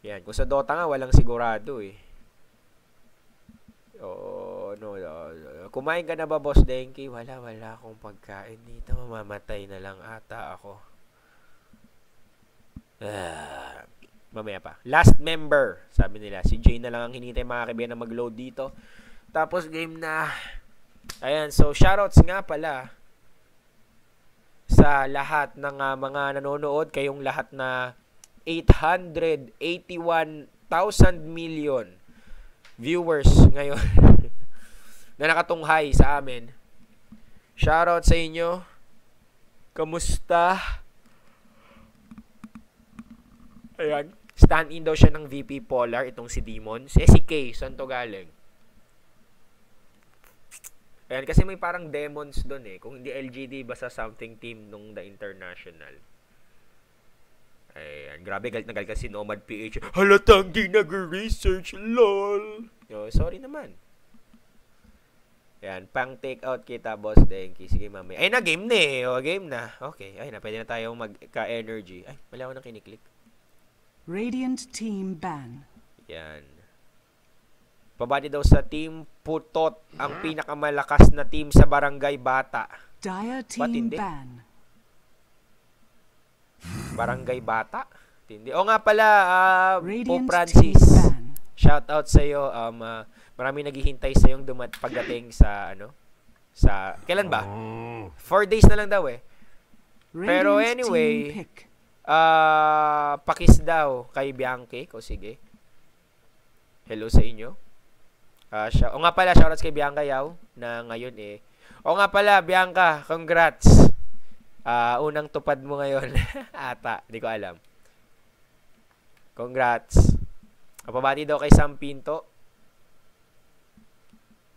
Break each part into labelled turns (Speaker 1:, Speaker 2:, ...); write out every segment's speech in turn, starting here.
Speaker 1: Yan, kung sa Dota nga, walang sigurado eh. Oo, no, kumain ka na ba, Boss Denki? Wala akong pagkain dito. Mamamatay na lang ata ako. Mamaya pa. Last member, sabi nila. Si Jay na lang ang hinihintay mga kaibigan na mag-load dito. Tapos game na. Ayan, so shoutouts nga pala sa lahat ng mga nanonood. Kayong lahat na 881,000 million viewers ngayon na nakatunghay sa amin. Shoutout sa inyo. Kamusta? Ayan. Stand-in daw siya ng VP Polar, itong si Demons. Si K, saan to galing? Ayan, kasi may parang Demons doon eh. Kung hindi LGD, basta something team nung The International. Ayan, grabe, galit na galit kasi Nomad PH. Halatang di nag-research, lol. Yo, sorry naman. Ayan, pang take out kita, Boss Denki. Sige, mami. Ay, na-game na eh. O, game na. Okay, ay na, pwede na tayong magka-energy. Ay, wala ako nang kiniklik.
Speaker 2: Radiant Team ban.
Speaker 1: Yan. Pabati daw sa Team Putot, ang pinakamalakas na team sa Barangay Bata.
Speaker 2: Dire Team ban.
Speaker 1: Barangay Bata? Tindi. O nga pala, Pope
Speaker 2: Radiant
Speaker 1: Francis.
Speaker 2: Team ban.
Speaker 1: Shout out sa iyo. Marami naghihintay sa yung pagdating sa sa kailan ba? 4 days na lang daw eh. Pero
Speaker 2: Radiant
Speaker 1: anyway,
Speaker 2: Team pick.
Speaker 1: pakis daw kay Bianchi. O sige. Hello sa inyo. O nga pala, shoutouts kay Bianca Yao na ngayon eh. O nga pala, Bianca, congrats. Unang tupad mo ngayon. Ata, hindi ko alam. Congrats. Pabati daw kay Sam Pinto.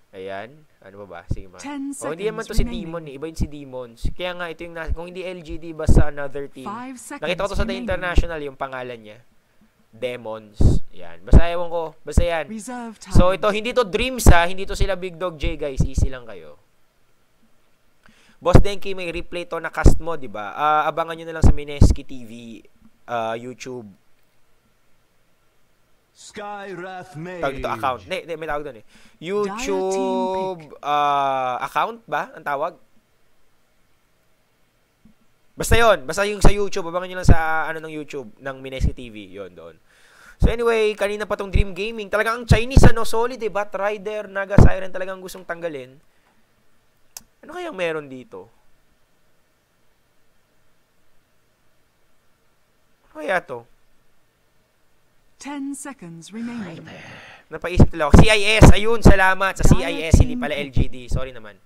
Speaker 1: Ayan. Ano ba? Sige ma. Hindi naman to si Demon eh. Iba yun si Demons. Kaya nga, ito yung kung hindi LGD, basta another team. Nakita ko to sa The International, yung pangalan niya. Demons. Yan. Basta ewan ko. Basta yan. So, ito, hindi to Dreams ha. Hindi to sila Big Dog J, guys. Easy lang kayo. Boss Denki, may replay to na cast mo, di ba? Abangan nyo na lang sa Mineski TV, YouTube.
Speaker 3: Skywrath Mage.
Speaker 1: Tawag dito, account. Hindi, may tawag doon eh. YouTube, account ba? Ang tawag? Basta yon, basta yung sa YouTube, abangan nyo lang sa ng YouTube ng Mineski TV, yon doon. So anyway, kanina pa tong Dream Gaming, talagang ang Chinese solid eh, Bat Rider, Naga Siren talagang gustong tanggalin. Ano kayang meron dito? Ano kaya to?
Speaker 2: 10 seconds remaining.
Speaker 1: Napaisip nila ako. CIS, ayun, salamat sa CIS, hindi pala LGD. Sorry naman.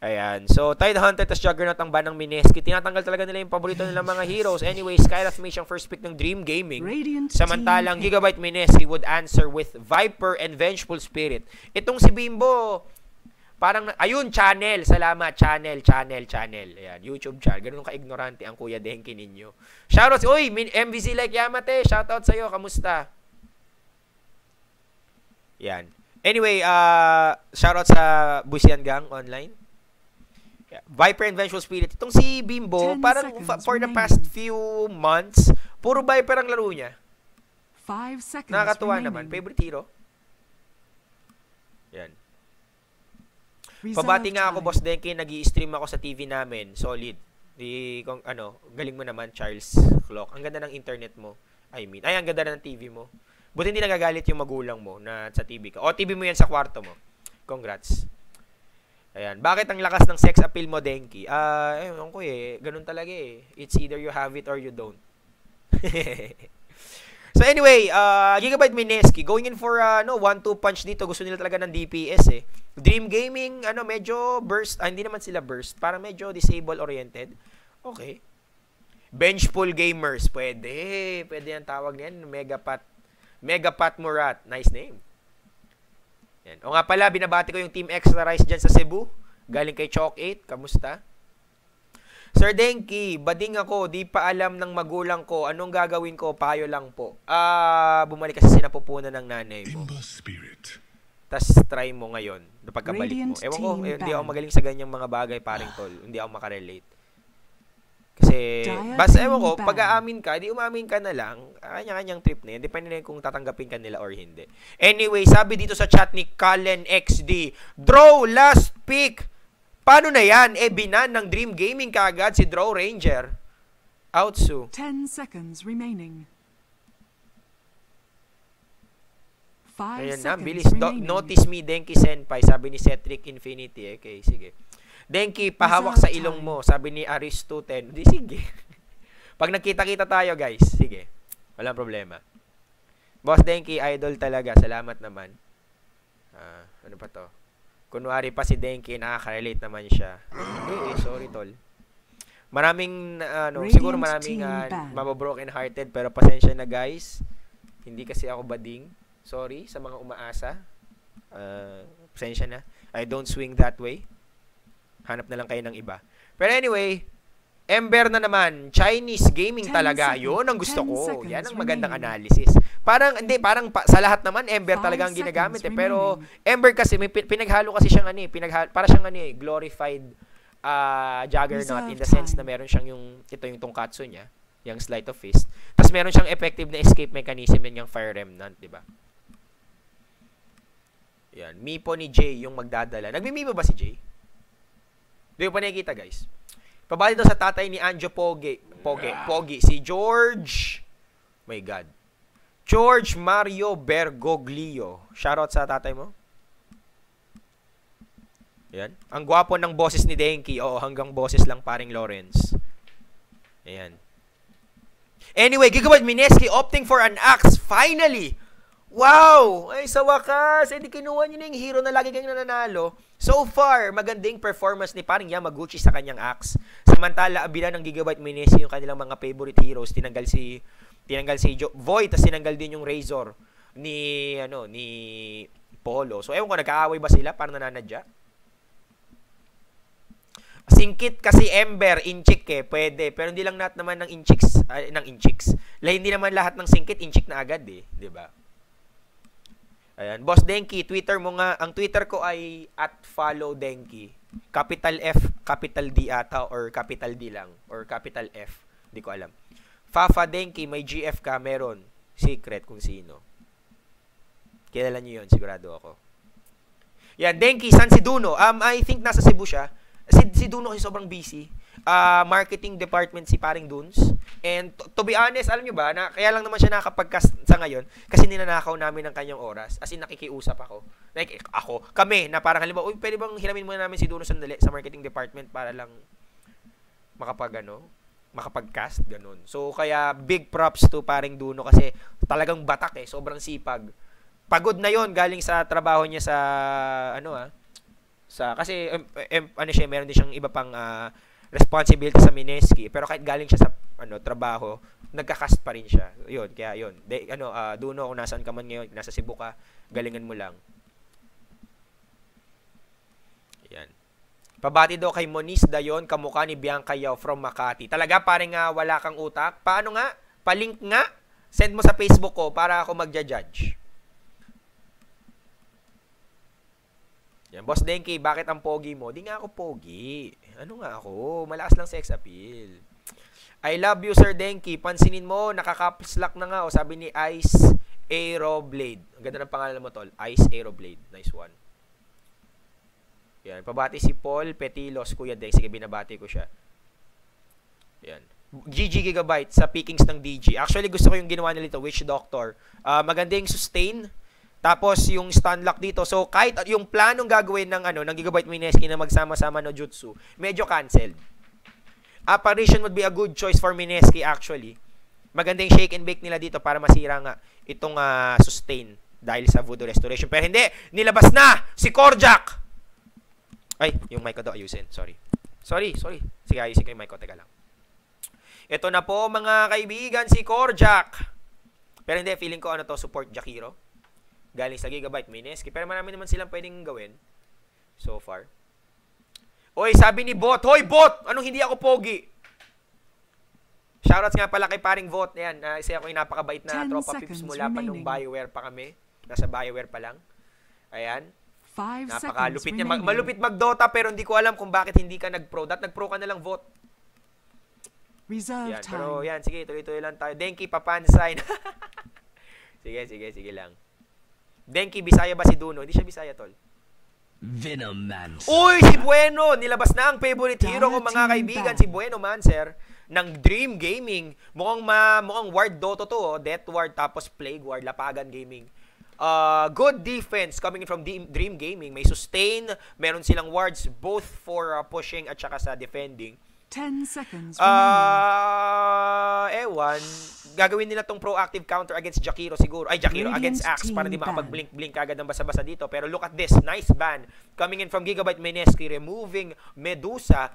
Speaker 1: Ayan. So, Tide Hunter tas Juggernaut ang ban ng Mineski. Tinatanggal talaga nila yung paborito nilang mga heroes. Anyway, Skywrath Mage ang first pick ng Dream Gaming. Samantalang Gigabyte Mineski would answer with Viper and Vengeful Spirit. Itong si Bimbo, parang, ayun, channel. Salamat, channel. Ayan, YouTube channel. Ganun ka-ignorante ang Kuya Denki ninyo. Shoutouts, uy, MVC like Yamate. Shoutout sa'yo, kamusta? Yan. Anyway, shoutout sa Busian Gang online. Yeah. Viper and Vengeful Spirit. Itong si Bimbo, parang for the past few months, puro Viper ang laro niya.
Speaker 2: 5 seconds
Speaker 1: Nakakatuwa
Speaker 2: remaining.
Speaker 1: naman. Favorite hero? Yan. Pabati nga ako, Boss Denki, nag-i-stream ako sa TV namin. Solid. Galing mo naman, Charles Clock. Ang ganda ng internet mo. Ang ganda na ng TV mo. Buti hindi nagagalit yung magulang mo na sa TV ka. O, TV mo yan sa kwarto mo. Congrats. Ayan. Bakit ang lakas ng sex appeal mo, Denki? Ewan ko eh. Ganun talaga eh. It's either you have it or you don't. So anyway, Gigabyte Mineski going in for 1-2 punch dito. Gusto nila talaga ng DPS eh. Dream Gaming, medyo burst. Hindi naman sila burst. Parang medyo disable oriented. Okay. Benchful Gamers. Pwede ang tawag niyan. Megapat Murat. Nice name. Yan. O nga pala, binabati ko yung Team Extra Rice dyan sa Cebu. Galing kay Chalk 8. Kamusta? Sir Denki, bading ako. Di pa alam ng magulang ko. Anong gagawin ko? Payo lang po. Bumalik kasi sinapupunan ng nanay mo. Tas try mo ngayon. Pagkabalik mo. Ewan ko, hindi ako magaling sa ganyang mga bagay, paring tol. Hindi ako makarelate. Kasi,
Speaker 2: Dire
Speaker 1: basta
Speaker 2: team
Speaker 1: ewan ko,
Speaker 2: ban.
Speaker 1: pag-aamin ka, di umamin ka na lang, kanya-kanyang trip na yun. Depende na yun kung tatanggapin ka nila or hindi. Anyway, sabi dito sa chat ni Kallen XD, Draw last pick. Paano na yan? Binan ng Dream Gaming kaagad si Draw Ranger. Outsu.
Speaker 2: 10 seconds remaining. 5
Speaker 1: Ayan na,
Speaker 2: seconds
Speaker 1: bilis.
Speaker 2: remaining.
Speaker 1: Notice me, Denki Senpai, sabi ni Cetric Infinity. Okay, sige. Denki, pahawak sa ilong mo, sabi ni Aristo10. Di, sige. Pag nagkita-kita tayo, guys, sige. Walang problema. Boss Denki, idol talaga. Salamat naman. Ano pa to? Kunwari pa si Denki, nakaka-relate naman siya. Sorry, tol. Maraming, siguro maraming mababroken hearted, pero pasensya na, guys. Hindi kasi ako bading. Sorry sa mga umaasa. Pasensya na. I don't swing that way. Hanap na lang kayo ng iba. Pero anyway, Ember na naman. Chinese gaming talaga. Yun ang gusto ko. Yan ang magandang analysis. Parang, hindi, parang sa lahat naman, Ember talaga ang ginagamit. Pero, Ember kasi, may pinaghalo kasi siyang para siyang glorified Juggernaut in the sense na meron siyang ito yung tongkatsu niya, yung Sleight of Fist. Tapos meron siyang effective na escape mechanism yan yung Fire Remnant, di ba? Yan. Mipo ni Jay yung magdadala. Nagmi-mipo ba si Jay? Hindi ko pa nakikita, guys. Pabali daw sa tatay ni Anjo Pogi, si George. My God. George Mario Bergoglio. Shoutout sa tatay mo. Yan. Ang gwapo ng boses ni Denki. Oo, hanggang boses lang paring Lawrence. Ayan. Anyway, Gigabyte Mineski opting for an axe. Finally! Wow! Ay, sa wakas. Hindi kinuha niyo na yung hero na lagi kayong nananalo. So far, magandang performance ni paring Yamaguchi sa kanyang axe. Samantala, abila ng Gigabyte Mineski yung kanilang mga favorite heroes. Tinanggal si Void, tapos tinanggal din yung Razor ni Polo. So, ewan ko, nagkaaway ba sila? Parang nananadya? Singkit kasi Ember, inchik pwede. Pero hindi lang lahat naman ng inchiks. Hindi naman lahat ng singkit, inchik na agad di ba? Ayan. Boss Denki, Twitter mo nga. Ang Twitter ko ay @followdenki. Capital F, capital D ata, or capital D lang. Or capital F. Hindi ko alam. Fafa Denki, may GF ka, meron. Secret kung sino. Kilala nyo yun, sigurado ako. Yan, Denki, saan si Duno? I think nasa Cebu siya. Si Duno kasi sobrang busy. Marketing department si paring Duns. And to be honest, alam nyo ba, kaya lang naman siya nakapag-cast sa ngayon kasi ninanakaw namin ng kanyang oras. As in, nakikiusap ako. Kami, na parang halimbawa, pwede bang hiramin muna namin si Duno sandali sa marketing department para lang makapag-cast, ganun. So, kaya big props to paring Duno kasi talagang batak sobrang sipag. Pagod na yon galing sa trabaho niya kasi meron din siyang iba pang responsibility sa Mineski, pero kahit galing siya sa trabaho, nagka-cast pa rin siya. Yun, kaya yun. Duno, kung nasaan ka man ngayon, nasa Cebu ka, galingan mo lang. Yan. Pabati daw kay Moniz Dayon, kamukha ni Bianca Yao from Makati. Talaga, parang wala kang utak. Paano nga? Palink nga? Send mo sa Facebook ko para ako magja-judge. Yan. Boss Denki, bakit ang pogi mo? Di nga ako pogi. Ano nga ako? Malakas lang sex appeal. I love you, Sir Denki. Pansinin mo, nakaka-slack na nga. Sabi ni Ice Aeroblade. Ang ganda ng pangalan mo, tol. Ice Aeroblade. Nice one. Yan. Pabati si Paul Petilos, Kuya Deng. Sige, binabati ko siya. Yan. GG Gigabyte sa pickings ng DG. Actually, gusto ko yung ginawa nila ito, Witch Doctor. Maganda yung sustain. Tapos yung stun lock dito. So kahit yung planong gagawin ng Gigabyte Mineski na magsama-sama no jutsu, medyo canceled. Apparition would be a good choice for Mineski actually. Maganda yung shake and bake nila dito para masira nga itong sustain dahil sa Voodoo Restoration. Pero hindi, nilabas na si Korjak. Ay, yung mic ko daw ayusin. Sorry. Sige, ayusin ko yung mic ko. Teka lang. Ito na po mga kaibigan, si Korjak. Pero hindi, feeling ko support Jakiro. Galing sa Gigabyte Mineski. Pero marami naman silang pwedeng gawin. So far. Oy, sabi ni Bot. Hoy, Bot! Anong hindi ako pogi? Shoutouts nga pala kay paring Bot. Ayan, isa ako yung napakabait na tropa pips mula pa nung BioWare pa kami. Nasa BioWare pa lang. Ayan. Napakalupit niya. Malupit mag-Dota pero hindi ko alam kung bakit hindi ka nag-pro. Nag-pro ka na lang, Bot.
Speaker 2: Reserve
Speaker 1: Yan,
Speaker 2: time.
Speaker 1: pero yan, sige, tuloy-tuloy lang tayo. Denki, papansin. Sige lang. Denki, Bisaya ba si Duno? Hindi siya Bisaya, tol.
Speaker 3: Venomancer.
Speaker 1: Uy, si Bueno! Nilabas na ang favorite hero ko, mga
Speaker 2: Team
Speaker 1: kaibigan,
Speaker 2: Bang.
Speaker 1: si Bueno Mancer ng Dream Gaming. Mukhang Ward Dota to, oh. Death Ward tapos Plague Ward, Lapagan Gaming. Good defense coming in from Dream Gaming. May sustain, meron silang wards both for pushing at saka sa defending.
Speaker 2: 10 seconds remaining.
Speaker 1: Ewan, gagawin nila tong proactive counter against Jakiro siguro. Ay, Jakiro,
Speaker 2: Radiant
Speaker 1: against Axe para di
Speaker 2: team
Speaker 1: makapag-blink-blink agad ng basa-basa dito. Pero look at this, nice ban. Coming in from Gigabyte Mineski, removing Medusa.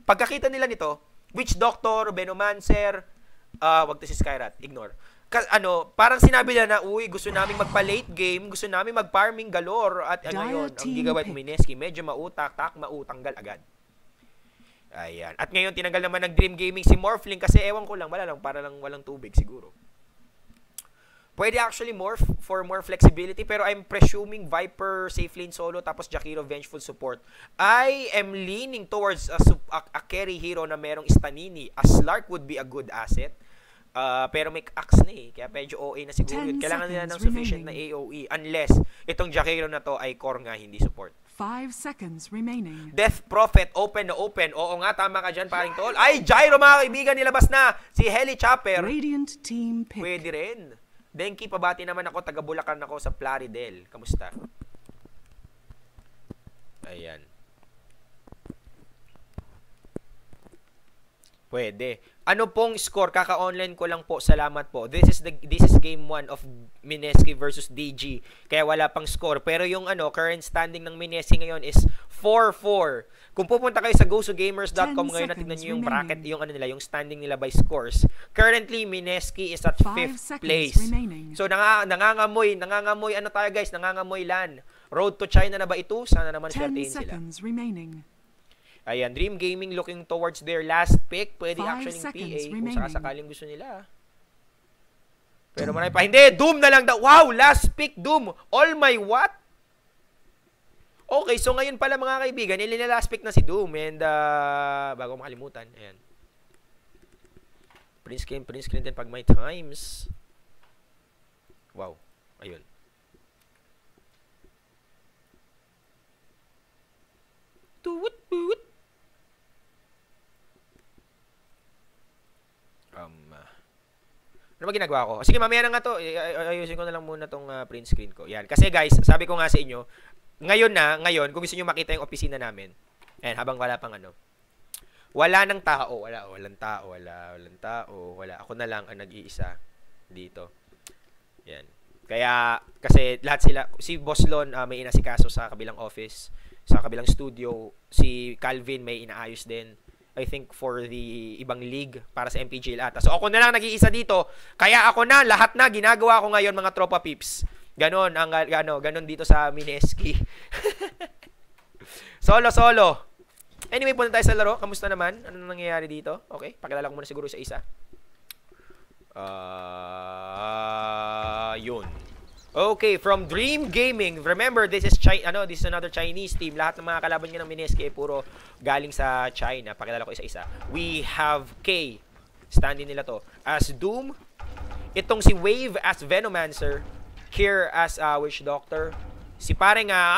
Speaker 1: Pagkakita nila nito, Witch Doctor, Venomancer, wag to si Skyrat, ignore. Parang sinabi nila na, uy, gusto namin magpa-late game, gusto namin mag-farming galore. At ngayon, ang Gigabyte Mineski, medyo mautak, tanggal agad. Ayan. At ngayon, tinanggal naman ng Dream Gaming si Morphling kasi ewan ko lang, para lang walang tubig siguro. Pwede actually morph for more flexibility pero I'm presuming Viper safe lane solo tapos Jakiro vengeful support. I am leaning towards a carry hero na merong Stanini. A Slark would be a good asset. Pero may axe na eh. Kaya medyo OA na siguro yun. Kailangan nila ng sufficient na AOE unless itong Jakiro na to ay core nga, hindi support.
Speaker 2: 5 seconds remaining.
Speaker 1: Death Prophet, open na open. Oo nga, tama ka dyan, paring tol. Ay, Gyro, mga kaibigan, nilabas na. Si Heli Chopper.
Speaker 2: Radiant team pick.
Speaker 1: Pwede rin. Denki, pabati naman ako. Taga Bulacan ako sa Plaridel. Kamusta? Ayan. Pwede. Ano pong score? Kaka-online ko lang po. Salamat po. This is game 1 of Mineski versus DG. Kaya wala pang score. Pero yung current standing ng Mineski ngayon is 4-4. Kung pupunta kayo sa gosugamers.com ngayon at tignan niyo yung bracket, yung yung standing nila by scores. Currently Mineski is at 5th place. So nangangamoy tayo guys, nangangamoy LAN. Road to China na ba ito? Sana naman swertein sila.
Speaker 2: 10 seconds remaining.
Speaker 1: Ayan, Dream Gaming looking towards their last pick. Pwede
Speaker 2: 5
Speaker 1: actioning PA
Speaker 2: seconds
Speaker 1: kung
Speaker 2: remaining.
Speaker 1: sakaling gusto nila. Pero marami pa. Hindi, Doom na lang daw. Wow, last pick, Doom. All my what? Okay, so ngayon pala mga kaibigan, last pick na si Doom. And bago makalimutan, ayan. Prince Clinton pag may times. Wow, ayun. Tuwut. Ano ba ginagawa ko? Sige, mamaya na nga to. Ayusin ko na lang muna tong print screen ko. Yan. Kasi guys, sabi ko nga sa inyo, ngayon, kung gusto niyo makita yung opisina namin, ayan, habang wala pang wala nang tao. Walang tao. Ako na lang ang nag-iisa dito. Yan. Kaya, kasi lahat sila, si Boss Lon may inasikaso sa kabilang office, sa kabilang studio. Si Calvin may inaayos din. I think for the ibang league para sa MPGL ata. So ako na lang nag-iisa dito. Kaya ako na, lahat na ginagawa ko ngayon mga tropa pips. Ganon dito sa Mineski. Solo. Anyway, punta tayo sa laro. Kamusta naman? Ano nangyayari dito? Okay, pakilala ko muna siguro sa isa. Yun. Okay, from Dream Gaming. Remember, this is another Chinese team. Lahat ng mga kalaban niya ng Mineski ay puro galing sa China. Pakilala ko isa-isa. We have K. Stand-in nila to. As Doom. Itong si Wave as Venomancer. Kier as Witch Doctor. Si pare nga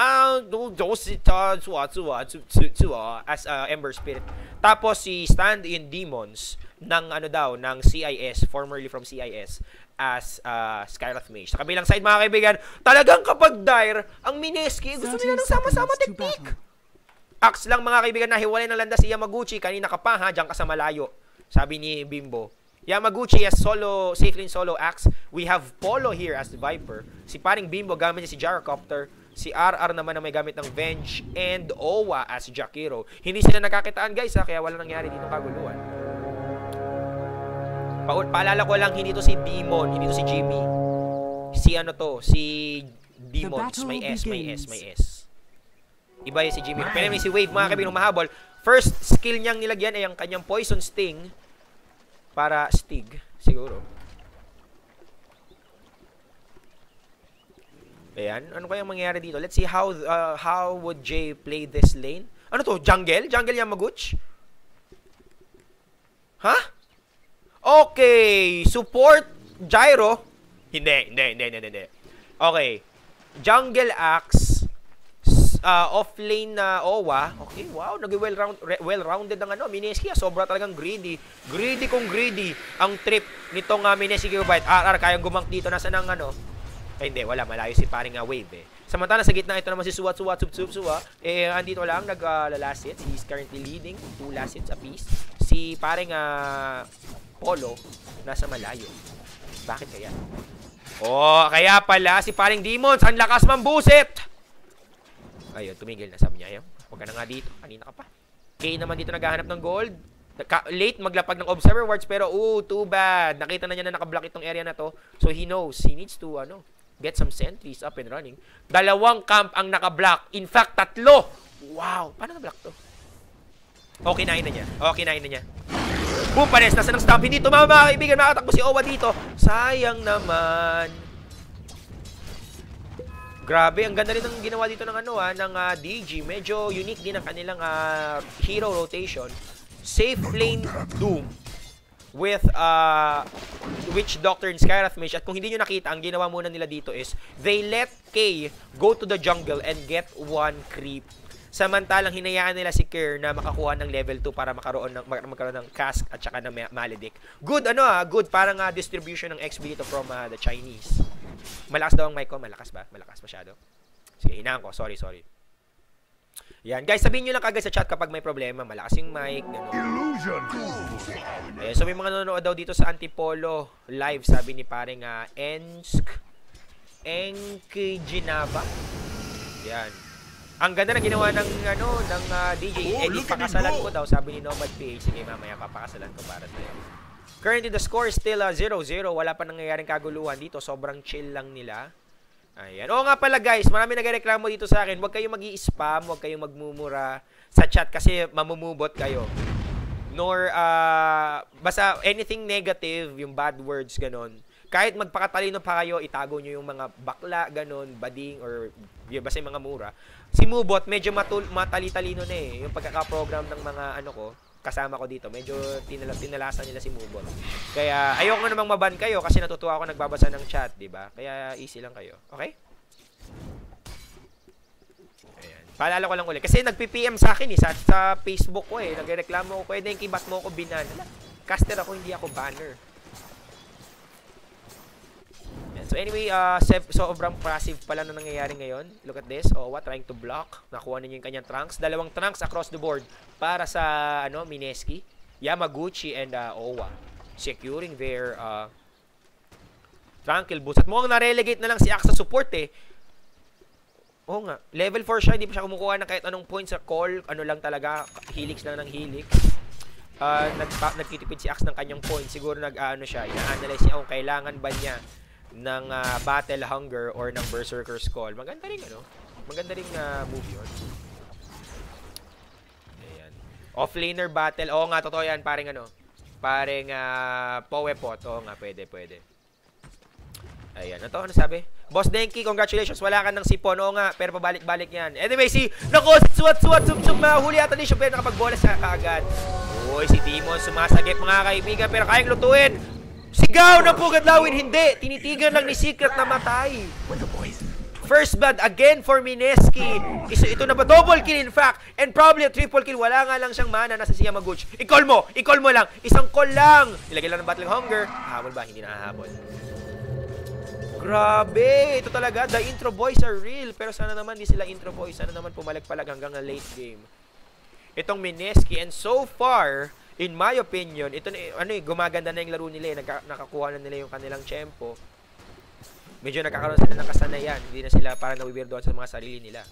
Speaker 1: as Ember Spirit. Tapos si Stand-in Demons ng ng CIS, formerly from CIS, as Skyrath Mage. Sa kabilang side, mga kaibigan, talagang kapag dire, ang Mineski, gusto nila ng sama-sama technique. Axe lang, mga kaibigan, na hiwalay ng landas si Yamaguchi. Kanina ka pa, ha? Diyan ka sa malayo. Sabi ni Bimbo. Yamaguchi as safe lane solo axe. We have Polo here as Viper. Si paring Bimbo, gamit niya si Gyrocopter. Si RR naman na may gamit ng Venge. And Owa as Jakiro. Hindi sila nakakitaan, guys, ha? Kaya wala nangyari dito kaguluhan. Paalala ko lang, hindi to si Demon, hindi to si GB. Si Demons, may S. Iba yung si GB. Pero may si Wave, mga kaibigan, humahabol. First skill niyang nilagyan ay ang kanyang Poison Sting para Stig, siguro. Ayan, ano kayang mangyayari dito? Let's see how would Jay play this lane. Ano to? Jungle? Jungle Yamaguchi? Ha? Okay, support Gyro. Hindi. Okay. Jungle Axe, off-lane na Owa. Okay, wow, well-rounded ang Mineski. Sobra talagang greedy. Greedy kung greedy ang trip nitong Mineski Gigabyte. RR, kayang gumank dito. Nasaan ang hindi, wala. Malayo si paring Wave Samantala sa gitna, ito naman si Suwa. Andito lang, nag-last hits. He's currently leading 2 last hits apiece. Si paring Polo, nasa malayo. Bakit kaya? Oh, kaya pala si paring Demons, ang lakas mambusit! Ayun, tumigil na, sabi niya. Ayun, huwag ka na nga dito. Kanina ka pa. Kay naman dito naghahanap ng gold. Late maglapag ng Observer Wards, pero too bad. Nakita na niya na nakablock itong area na to. So he knows, he needs to, get some sentries up and running. 2 camp ang nakablock. In fact, 3. Wow, paano na-block to? Okay, kinain na niya. Boom, pares, nasa ng stomp. Hindi tumama mga kaibigan. Makatakbo si Owa dito. Sayang naman. Grabe, ang ganda rin ng ginawa dito ng ng DG. Medyo unique din ang kanilang hero rotation. Safe lane Doom with Witch Doctor and Skyrath Mage. At kung hindi nyo nakita, ang ginawa muna nila dito is they let K go to the jungle and get 1 creep. Samantalang hinayaan nila si Kerr na makakuha ng level 2 para magkaroon ng cask at saka ng Maledict. Good, good. Parang distribution ng XP dito from the Chinese. Malakas daw ang mic ko. Malakas ba? Malakas masyado. Sige, hinaan ko. Sorry. Yan. Guys, sabihin nyo lang kagad sa chat kapag may problema. Malakas yung mic. Illusion. So, may mga nanonood daw dito sa Antipolo live. Sabi ni paring Enkijinaba. Yan. Ang ganda na ginawa ng DJ Edit, pakasalan ko daw, sabi ni Nomad PH. Sige, mamaya papakasalan ko para sa'yo. Currently, the score is still 0-0. Wala pa nangyayaring kaguluhan dito. Sobrang chill lang nila. Ayan. Oo nga pala guys, marami nagreklamo dito sa akin. Huwag kayong mag-i-spam, huwag kayong magmumura sa chat kasi mamumubot kayo. Nor, basta anything negative, yung bad words, ganon. Kahit magpakatalino pa kayo, itago nyo yung mga bakla, ganon, bading, or basta yung mga mura. Si Mubot, medyo matali-talino na yung pagkakaprogram ng mga kasama ko dito. Medyo tinalasan nila si Mubot. Kaya ayoko namang maban kayo kasi natutuwa ako nagbabasa ng chat, di ba? Kaya easy lang kayo. Okay? Ayan. Paalala ko lang ulit. Kasi nagpi-PM sa akin sa Facebook ko nagreklamo ko, pwede yung kibat mo ako binan. Caster ako, hindi ako banner. So anyway, sobrang passive pala na nangyayari ngayon. Look at this. Owa trying to block. Nakuha ninyo yung kanyang trunks. 2 trunks across the board para sa Mineski, Yamaguchi, and Owa. Securing their Tranquil Boost. At mukhang na-relegate na lang si Axe sa support Oo nga. Level 4 siya. Hindi pa siya kumukuha ng kahit anong point sa call. Lang talaga. Helix lang ng Helix. Nagtitipid si Axe ng kanyang point. Siguro siya. Ina-analyze niya kung kailangan ba niya ng Battle Hunger or ng Berserker's Call. Maganda rin maganda ring move yun. Ayan. Offlaner battle. Oo nga, totoo yan. Paring Powepot. Oo nga, pwede. Ayan. Ano sabi? Boss Denki, congratulations. Wala ka ng sipon. Oo nga, pero pabalik-balik yan. Anyway, suwat, mahuli ata ni siya, pero nakapagbola sa kaagad. Uy, si Demon sumasagip mga kaibigan, pero kayang lutuin. Sigaw ng Pugad Lawin, hindi. Tinitigan lang ni Secret na matay. First blood again for Mineski. Ito na ba? Double kill in fact. And probably a triple kill. Wala nga lang siyang mana. Nasa si Yamaguchi. I-call mo lang. Isang call lang. Ilagay lang ng Battle Hunger. Habol ba? Hindi nakahabol. Grabe. Ito talaga. The intro boys are real. Pero sana naman di sila intro boys. Sana naman pumalag-palag hanggang na late game. Itong Mineski. And so far, in my opinion, ito gumaganda na yung laro nila. Nakakuha na nila yung kanilang tempo. Medyo nagkakaroon sila ng kasanayan. Hindi na sila parang nawibirdoan sa mga sarili nila.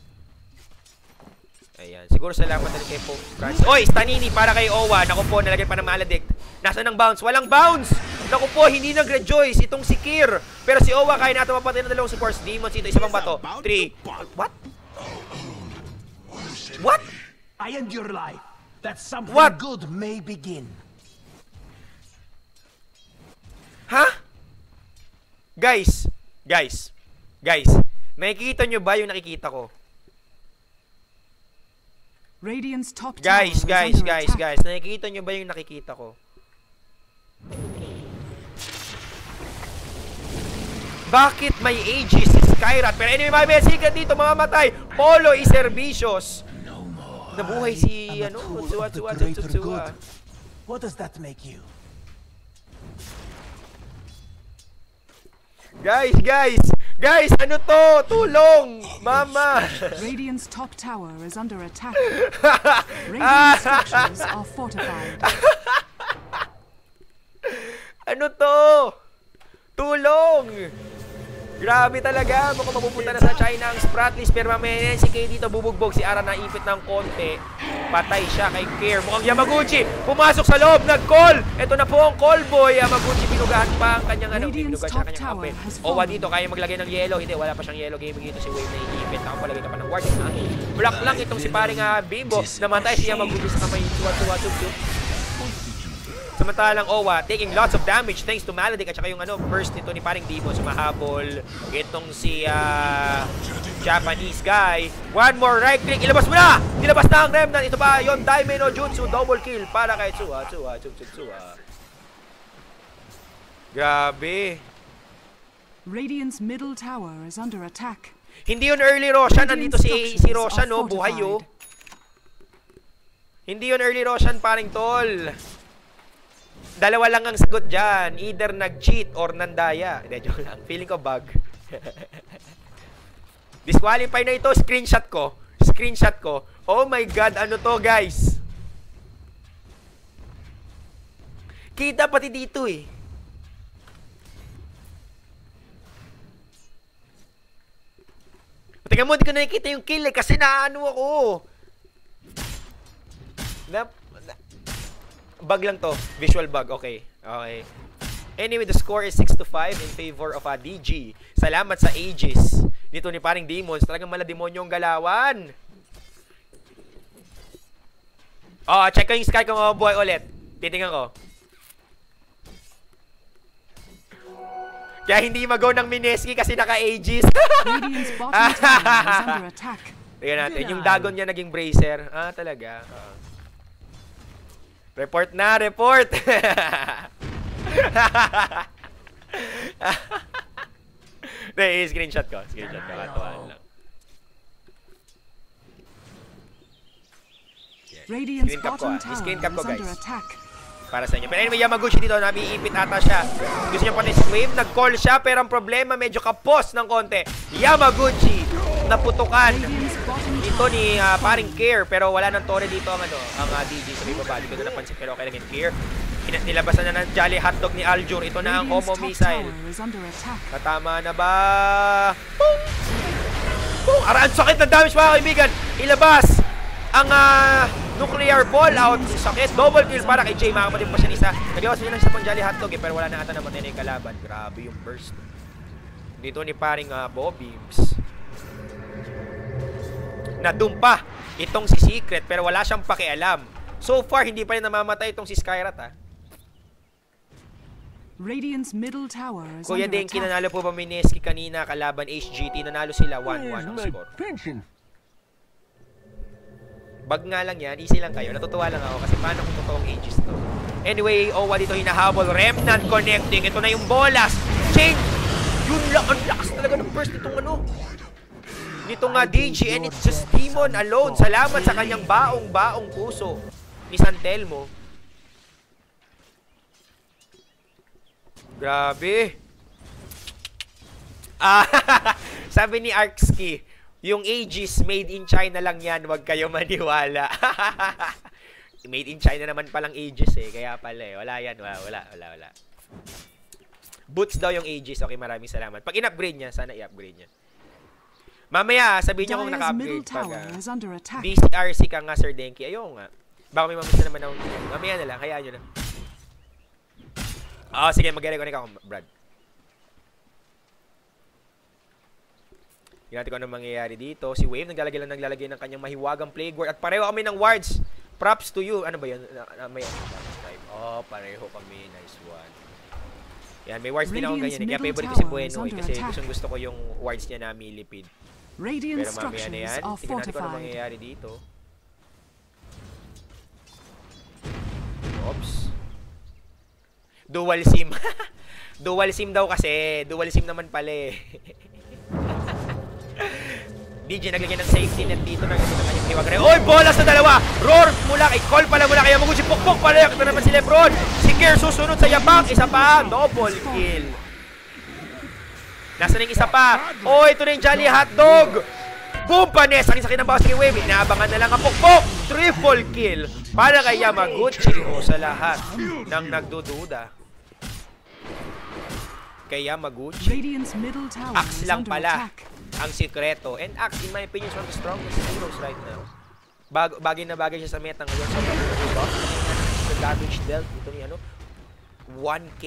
Speaker 1: Ayan. Siguro salamat na rin kay Pope Francis. Oy, Stanini para kay Owa. Naku po, nalagyan pa ng Maledict. Nasaan ang bounce? Walang bounce! Naku po, hindi nag-rejoice itong si Kir. Pero si Owa, kaya natin mapatay ng 2 supports. Demons ito, isa pang bato. 3. What? What?
Speaker 3: I end your life. That something good may begin.
Speaker 1: Ha? Guys, nakikita nyo ba yung nakikita ko?
Speaker 2: Radiant's top
Speaker 1: Guys,
Speaker 2: tower is under attack.
Speaker 1: nakikita nyo ba yung nakikita ko? Bakit may Aegis si Skyrat? Pero anyway, may secret dito, mamamatay. Polo is Servicios. Nabuhay si,
Speaker 3: I'm a tool of the
Speaker 1: Tsua.
Speaker 3: greater good. What does that make you?
Speaker 1: Guys, ano to? Tulong! Mama!
Speaker 2: Radiant's top tower is under attack. Radiant structures are fortified.
Speaker 1: Ano to? Tulong! Grabe talaga. Mukhang mapupunta na sa China ang Spratlys. Pero mamaya si Kay dito bubugbog. Si Ara naipit ng konti. Patay siya kay Care. Mukhang Yamaguchi pumasok sa loob. Nag-call. Ito na po ang call boy. Yamaguchi pinugahan pa ang kanyang pinugahan siya ang kanyang kapit. Owa dito kaya maglagay ng yellow. Hindi, wala pa siyang yellow gaming dito si Wave na iipit. Nakapalagay ka pa ng ward. Block lang itong si paring Bimbo. Namatay si Yamaguchi sa kamay. Tuwa. Samantalang Owa taking lots of damage thanks to Maledic at saka yung burst nito ni paring Bimbo. Sumahabol itong si Japanese guy. One more right click. Ilabas mo na! Nilabas na ang Remnant. Ito pa yon Daime no Jutsu. Double kill para kay Tsua. Grabe.
Speaker 2: Radiant's middle tower is under attack.
Speaker 1: Hindi yun early Roshan. Nandito si Roshan, no? Buhay yun. Hindi yun early Roshan, paring tol. Dalawa lang ang sagot dyan. Either nag-cheat or nandaya. Hindi, joke lang. Feeling ko bug. Disqualify na ito. Screenshot ko. Oh my God, ano to guys? Kita pati dito eh. Tingnan mo, hindi ko nakikita yung kill eh. Kasi naano ako. Bug lang to. Visual bug. Okay. Anyway, the score is 6-5 in favor of DG. Salamat sa Aegis. Dito ni paring Demons. Talagang malademonyo yung galawan. Check ko yung Sky kung mabuhay ulit. Titingnan ko. Kaya hindi mag-go ng Mineski kasi naka-Aegis.
Speaker 2: Radiant's bottom tower is under attack.
Speaker 1: Tingnan natin. Yung Dagon niya naging Bracer. Talaga. Report na, report! Screenshot ko. Katuan lang.
Speaker 2: Radiant's bottom tower
Speaker 1: Screen cap ko,
Speaker 2: is under
Speaker 1: guys.
Speaker 2: attack.
Speaker 1: Para sa inyo. Pero anyway, Yamaguchi dito, nabiipit ata siya. Gusto niya pati si Wave, nag-call siya, pero ang problema, medyo kapos ng konti. Yamaguchi, naputukan. Ito ni paring Care, pero wala ng tore dito ang DG sa may baba. Hindi ko na napansin, pero okay lang yung Care. Nilabasan na ng Jolly Hotdog ni Aljur. Ito na ang Homo Missile. Katama na ba? Boom! Boom! Araan, sakit na damage mga kaibigan. Ilabas ang nuclear fallout. Sakit. Double kill para kay Jay. Makapatid pa siya isa. Nagawas niya ng isa pang Jolly Hotdog pero wala na ata naman na yung kalaban. Grabe yung burst. Dito ni paring Bobims. Nadumpa itong si Secret pero wala siyang pakialam. So far, hindi pa rin namamatay itong si Skyrat
Speaker 2: Radiant's middle tower is
Speaker 1: Kuya
Speaker 2: under
Speaker 1: Denki,
Speaker 2: attack.
Speaker 1: nanalo po ba Mineski kanina kalaban HGT? Nanalo sila 1-1 ang score. Bag nga lang yan, easy lang kayo. Natutuwa lang ako kasi paano kung totoong Aegis to. Anyway, Owa dito hinahabol. Remnant connecting. Ito na yung bolas. Change! Yun lang, ang lakas talaga ng burst nitong Nito nga DG and it's just Demon alone. Salamat sa kanyang baong puso ni Santelmo. Grabe. Sabi ni Arkski, yung Aegis made in China lang yan, wag kayo maniwala. Made in China naman palang Aegis kaya pala wala yan, wala. Boots daw yung Aegis. Okay, maraming salamat. Pag in-upgrade niya, sana i-upgrade niya. Mamaya, sabihin niyo kung naka-upgrade pag DCRC ka nga, Sir Denki. Ayaw nga. Baka may mamisa naman ako. Mamaya na lang, hayaan nyo na. Sige, mag-reconnect ako, Brad. Tingnan natin kung anong mangyayari dito. Si Wave, naglalagay ng kanyang mahiwagang plague ward. At pareho kami ng wards. Props to you. Ano ba yan? May pareho kami. Nice one. Yan, may wards din ako ganyan. Kaya favorite ko si Bueno kasi gusto ko yung wards niya na milipid. Pero mamaya na yan. Tingnan natin kung anong mangyayari dito. Oops. Dual SIM. Dual SIM daw kasi. Dual SIM naman pala eh. DJ naglagay ng safety net dito na ganito kanyang hiwaga rin. Oy, bolas na dalawa! Roar mula kay Cole pala mula kay Yamaguchi. Pukpok pala. Ito naman si Lebron. Si Kier susunod sa Yapak. Isa pa. Double kill. Nasa na yung isa pa. Oh, ito na yung Jolly Hotdog. Boom, panes. Sakit-sakit ng bawas kay Wave. Inaabangan na lang ang Pukpok. Triple kill para kay Yamaguchi. O sa lahat ng nagdududa. Kay Yamaguchi.
Speaker 2: Radiant's middle tower
Speaker 1: Axe
Speaker 2: is
Speaker 1: lang
Speaker 2: under
Speaker 1: pala
Speaker 2: attack.
Speaker 1: ang sikreto. And Axe, in my opinion, is one of the strongest heroes right now. Bagay na bagay siya sa meta ngayon. Sa the damage dealt dito ni 1K.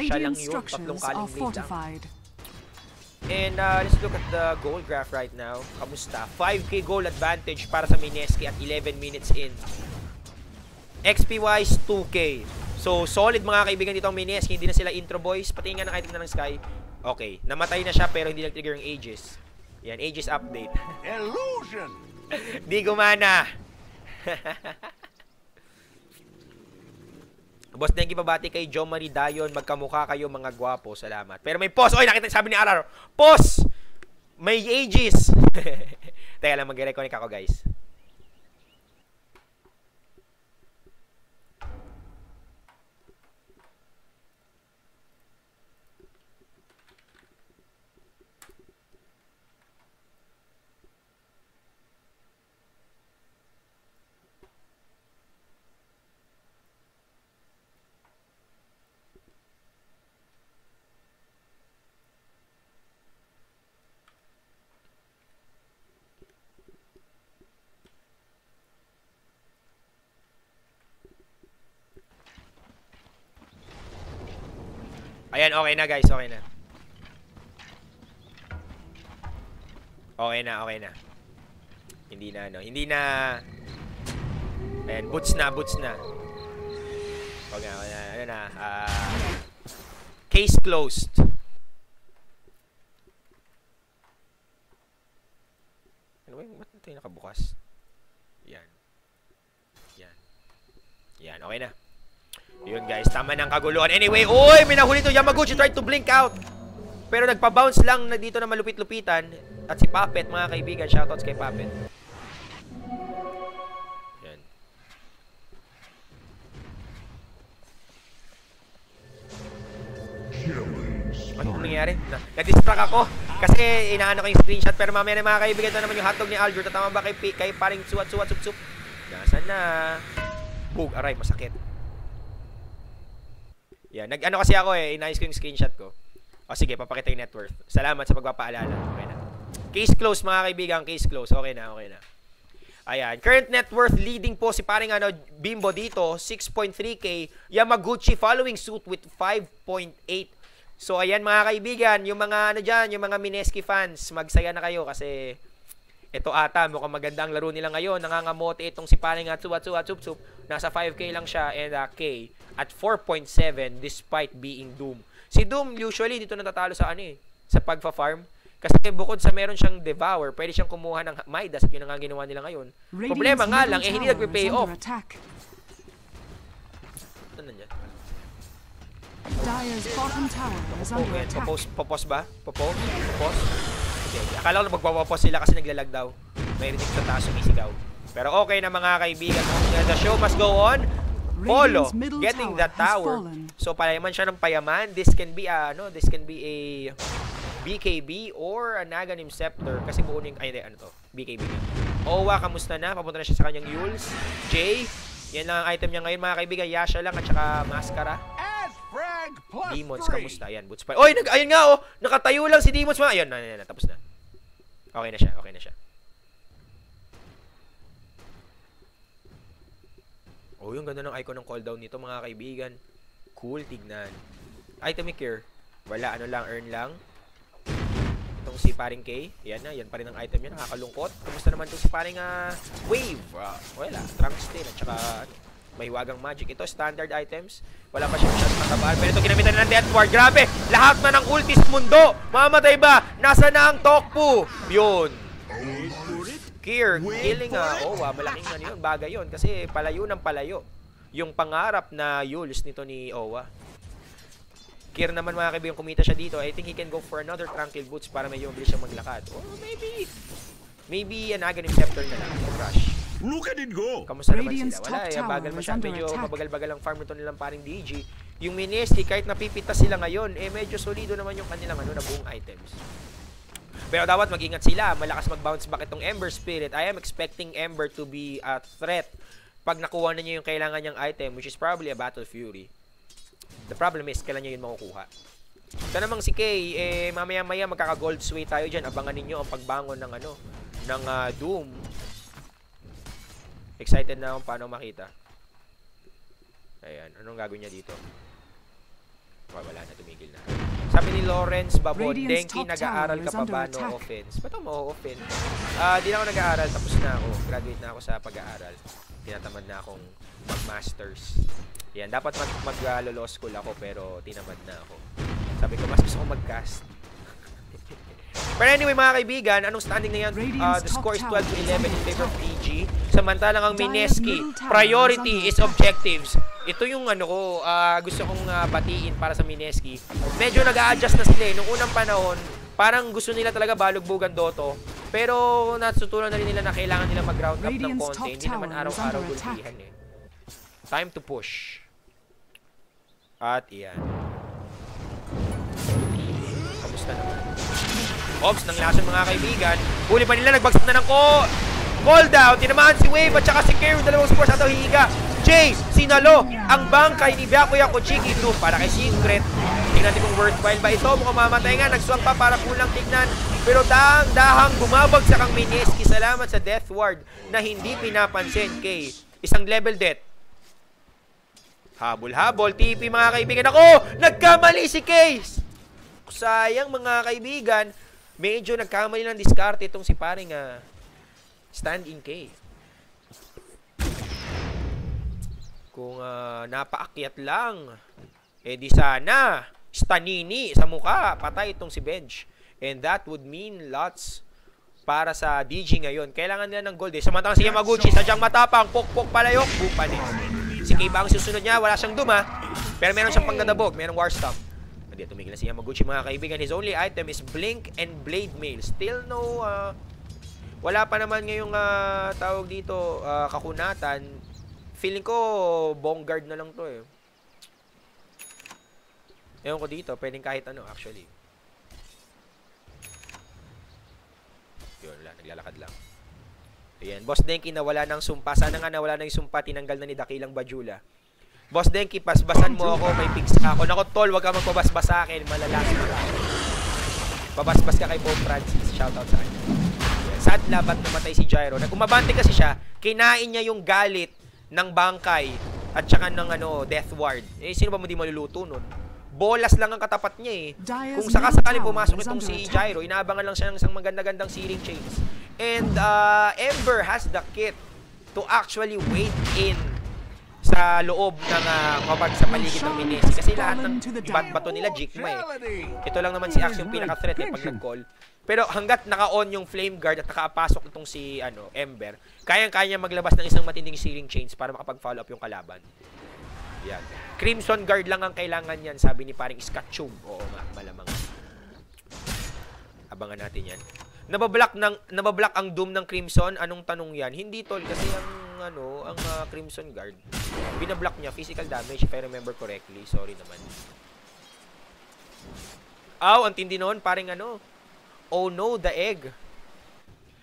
Speaker 1: Siya lang
Speaker 2: Radiant
Speaker 1: yun. Tatlong
Speaker 2: structures are
Speaker 1: kaling blade lang.
Speaker 2: fortified.
Speaker 1: And let's look at the goal graph right now. Kamusta? 5K goal advantage para sa Mineski at 11 minutes in. XP-wise, 2K. So, solid mga kaibigan dito ang Mineski. Hindi na sila intro boys. Pati nga ng item na ng Sky. Okay, namatay na siya pero hindi nag-trigger yung Aegis. Yan, Aegis update.
Speaker 3: Illusion!
Speaker 1: Di gumana. Boss, thank you pabati kay Jo Marie Dayon. Magkamukha kayo mga gwapo. Salamat. Pero may pause. Oy, nakita sabi ni Arar. Pause! May Aegis. Teka lang, mag-reconnect ako guys. Ayan, okay na guys, okay na. Okay na, okay na. Hindi na, hindi na. Ayan, boots na. Okay na, ano na, case closed. Ano ba yung, ba't ito yung nakabukas? Yan. Yan, okay na. Yun guys, tama ng kaguluhan. Anyway, oy, may nahuli to. Yamaguchi tried to blink out. Pero nagpa-bounce lang na dito na malupit-lupitan. At si Puppet, mga kaibigan, shoutouts kay Puppet. Yan. Ano nangyari? Nag-distract ako. Kasi inaano ko yung screenshot. Pero mamaya na mga kaibigan, ito naman yung hotdog ni Aldro. Tatama ba kay paring suwat-sup? Nasaan na? Bug, aray, masakit. Yan, nag-ano kasi ako inayos ko yung screenshot ko. O sige, papakita yung net worth. Salamat sa pagpapaalala. Okay na. Case close mga kaibigan, case close. Okay na. Ayan, current net worth leading po si paring Bimbo dito, 6.3K. Yamaguchi following suit with 5.8. So ayan mga kaibigan, yung mga dyan, yung mga Mineski fans, magsaya na kayo kasi ito ata, mukhang maganda ang laro nila ngayon. Nangangamote itong si paring Atsup. Nasa 5K lang siya and K at 4.7 despite being Doom. Si Doom usually dito natatalo sa sa pagfa-farm. Kasi bukod sa meron siyang Devour, pwede siyang kumuha ng Midas at yun ang ginawa nila ngayon. Problema nga lang, hindi nagpe-pay off. Ano nandiyan?
Speaker 2: Dire's bottom tower is under attack.
Speaker 1: Popos ba? Popos? Okay. Akala ko magpapapos sila kasi naglalag daw. May rinig sa taas sumisigaw. Pero okay na mga kaibigan. The show must go on. Polo getting that tower. So payaman siya ng payaman. This can be a BKB or a Naganim Scepter kasi buo yung BKB na. Owa, kamusta na? Papunta na siya sa kanyang Yules. Jay, yan lang ang item niya ngayon mga kaibigan. Yasha lang at saka Mascara. Demons, kamusta? Ayan, boots pa. Oy, ayun nga nakatayo lang si Demons. Ayun, tapos na. Okay na siya. Oh, yung ganda ng icon ng cooldown nito mga kaibigan. Cool, tignan. Item cure. Wala, earn lang. Itong si paring K. Yan pa rin ang item niya. Nakakalungkot. Kamusta naman itong si paring Wave? Wala, Trunks din. At saka mahiwagang magic. Ito, standard items. Wala pa siyang chance matabaan. Pero ito, ginamitan na ng Death Ward. Grabe! Lahat na ng ultis mundo! Mamatay ba? Nasa na ang Tokpo? Yun. Kier, killing malaking yun. Bagay yun. Kasi palayo ng palayo. Yung pangarap na Yules nito ni Owa. Kier naman mga kaibigan, kumita siya dito. I think he can go for another Tranquil Boots para medyo mabilis siyang maglakad. Or maybe an Aghanim Scepter na lang. Rush.
Speaker 3: Look at it go!
Speaker 1: Kamusta naman
Speaker 2: Radiant's
Speaker 1: sila? Wala,
Speaker 2: top
Speaker 1: bagal
Speaker 2: tower
Speaker 1: masyado.
Speaker 2: is under
Speaker 1: Medyo
Speaker 2: attack.
Speaker 1: mabagal-bagal ang farm nito nilang paring DG. Yung Mineski, kahit napipitas sila ngayon, medyo solido naman yung kanilang na buong items. Pero dapat mag-ingat sila. Malakas mag-bounce back itong Ember Spirit. I am expecting Ember to be a threat pag nakuha na niya yung kailangan niyang item, which is probably a Battle Fury. The problem is, kailan niya yun makukuha. Ito namang si Kay, mamaya-maya magkaka-gold sway tayo dyan. Abangan ninyo ang pagbangon ng ng Doom. Excited na akong paano makita. Ayan, anong gagawin niya dito? Wala na, tumigil na. Sabi ni Lawrence Babon, Denki, nag-aaral ka pa ba? No offense. Ba't mo offense? Di na ako nag-aaral, tapos na ako. Graduate na ako sa pag-aaral. Tinatamad na akong mag-masters. Yan, dapat mag-law school ako, pero tinamad na ako. Sabi ko, mas gusto ko mag-cast. Pero anyway, mga kaibigan, anong standing na yan? The score is 12-11 in favor of PG. Samantalang ang Mineski, priority is objectives. Ito yung gusto kong batiin para sa Mineski. Medyo nag-a-adjust na sila. Nung unang panahon, parang gusto nila talaga balugbugan Dotto. Pero natutunan na rin nila na kailangan nila mag-ground up ng konti. Hindi naman araw-araw gulpihan eh. Time to push. At iyan. Kamusta naman? Ops, nang lasan mga kaibigan. Huli pa nila, nagbagsak na ng call down. Tinamaan si Wave at saka si Kero. Dalawang sports at higa. Jay, sinalo ang bangkay ni Byakuya Kochiki Doom para kay Secret. Tingnan natin kung worthwhile ba ito. Mukhang mamatay nga. Nagswang pa para kulang tignan. Pero dahang bumabagsak ang Mineski. Salamat sa Death Ward na hindi pinapansin kay isang level death. Habol-habol. TP mga kaibigan. Ako! Nagkamali si Case! Sayang mga kaibigan. Medyo nagkamali ng diskarte itong si paring stand-in K. Kung napaakyat lang, di sana stanini sa mukha, patay itong si Benj. And that would mean lots para sa DG ngayon. Kailangan nila ng gold eh. Samantalang si Yamaguchi, sadyang matapang, pok-pok palayok, bupanin. Si Kiba ang susunod niya, wala siyang duma, pero meron siyang pangdadabog, merong war stomp. Hindi, tumigil na si Yamaguchi mga kaibigan. His only item is Blink and Blade Mail. Still no, wala pa naman ngayong tawag dito, kakunatan. Feeling ko, Bonguard na lang to eh. Ewan ko dito, pwedeng kahit ano actually. Yun lang, naglalakad lang. Ayan, Boss Denki nawala ng sumpa. Sana nga nawala na yung sumpa, tinanggal na ni Dakilang Bajula. Boss Denki, pasbasan mo ako, may pigs ako. Nako tol, wag ka magpabasbas sa akin, malalaki ka. Pabasbas ka kay Bob Francis, shoutout sa kanya. Sad labat namatay si Gyro. Nagumabante kasi siya, kinain niya yung galit ng bangkay at saka ng Death Ward. Sino ba mo di maluluto nun? Bolas lang ang katapat niya eh. Kung sakasakali pumasok itong si Gyro, inaabangan lang siya ng isang maganda-gandang searing chains. And Ember has the kit to actually wait in sa loob ng kapag sa paligid ng Mineski. Kasi lahat ng bato nila Jigma eh. Ito lang naman si Axe yung pinaka-threat eh pag nag-call. Pero hanggat naka-on yung Flame Guard at nakapasok itong si Ember, kayang-kaya maglabas ng isang matinding searing chains para makapag-follow up yung kalaban. Yan. Crimson Guard lang ang kailangan yan, sabi ni paring Skatchum. Oo nga, malamang. Abangan natin yan. Nabablock ang Doom ng Crimson. Anong tanong yan? Hindi tol, kasi ang Crimson Guard, binablock niya physical damage if I remember correctly. Sorry naman. Ang tindi noon, paring oh no, the egg.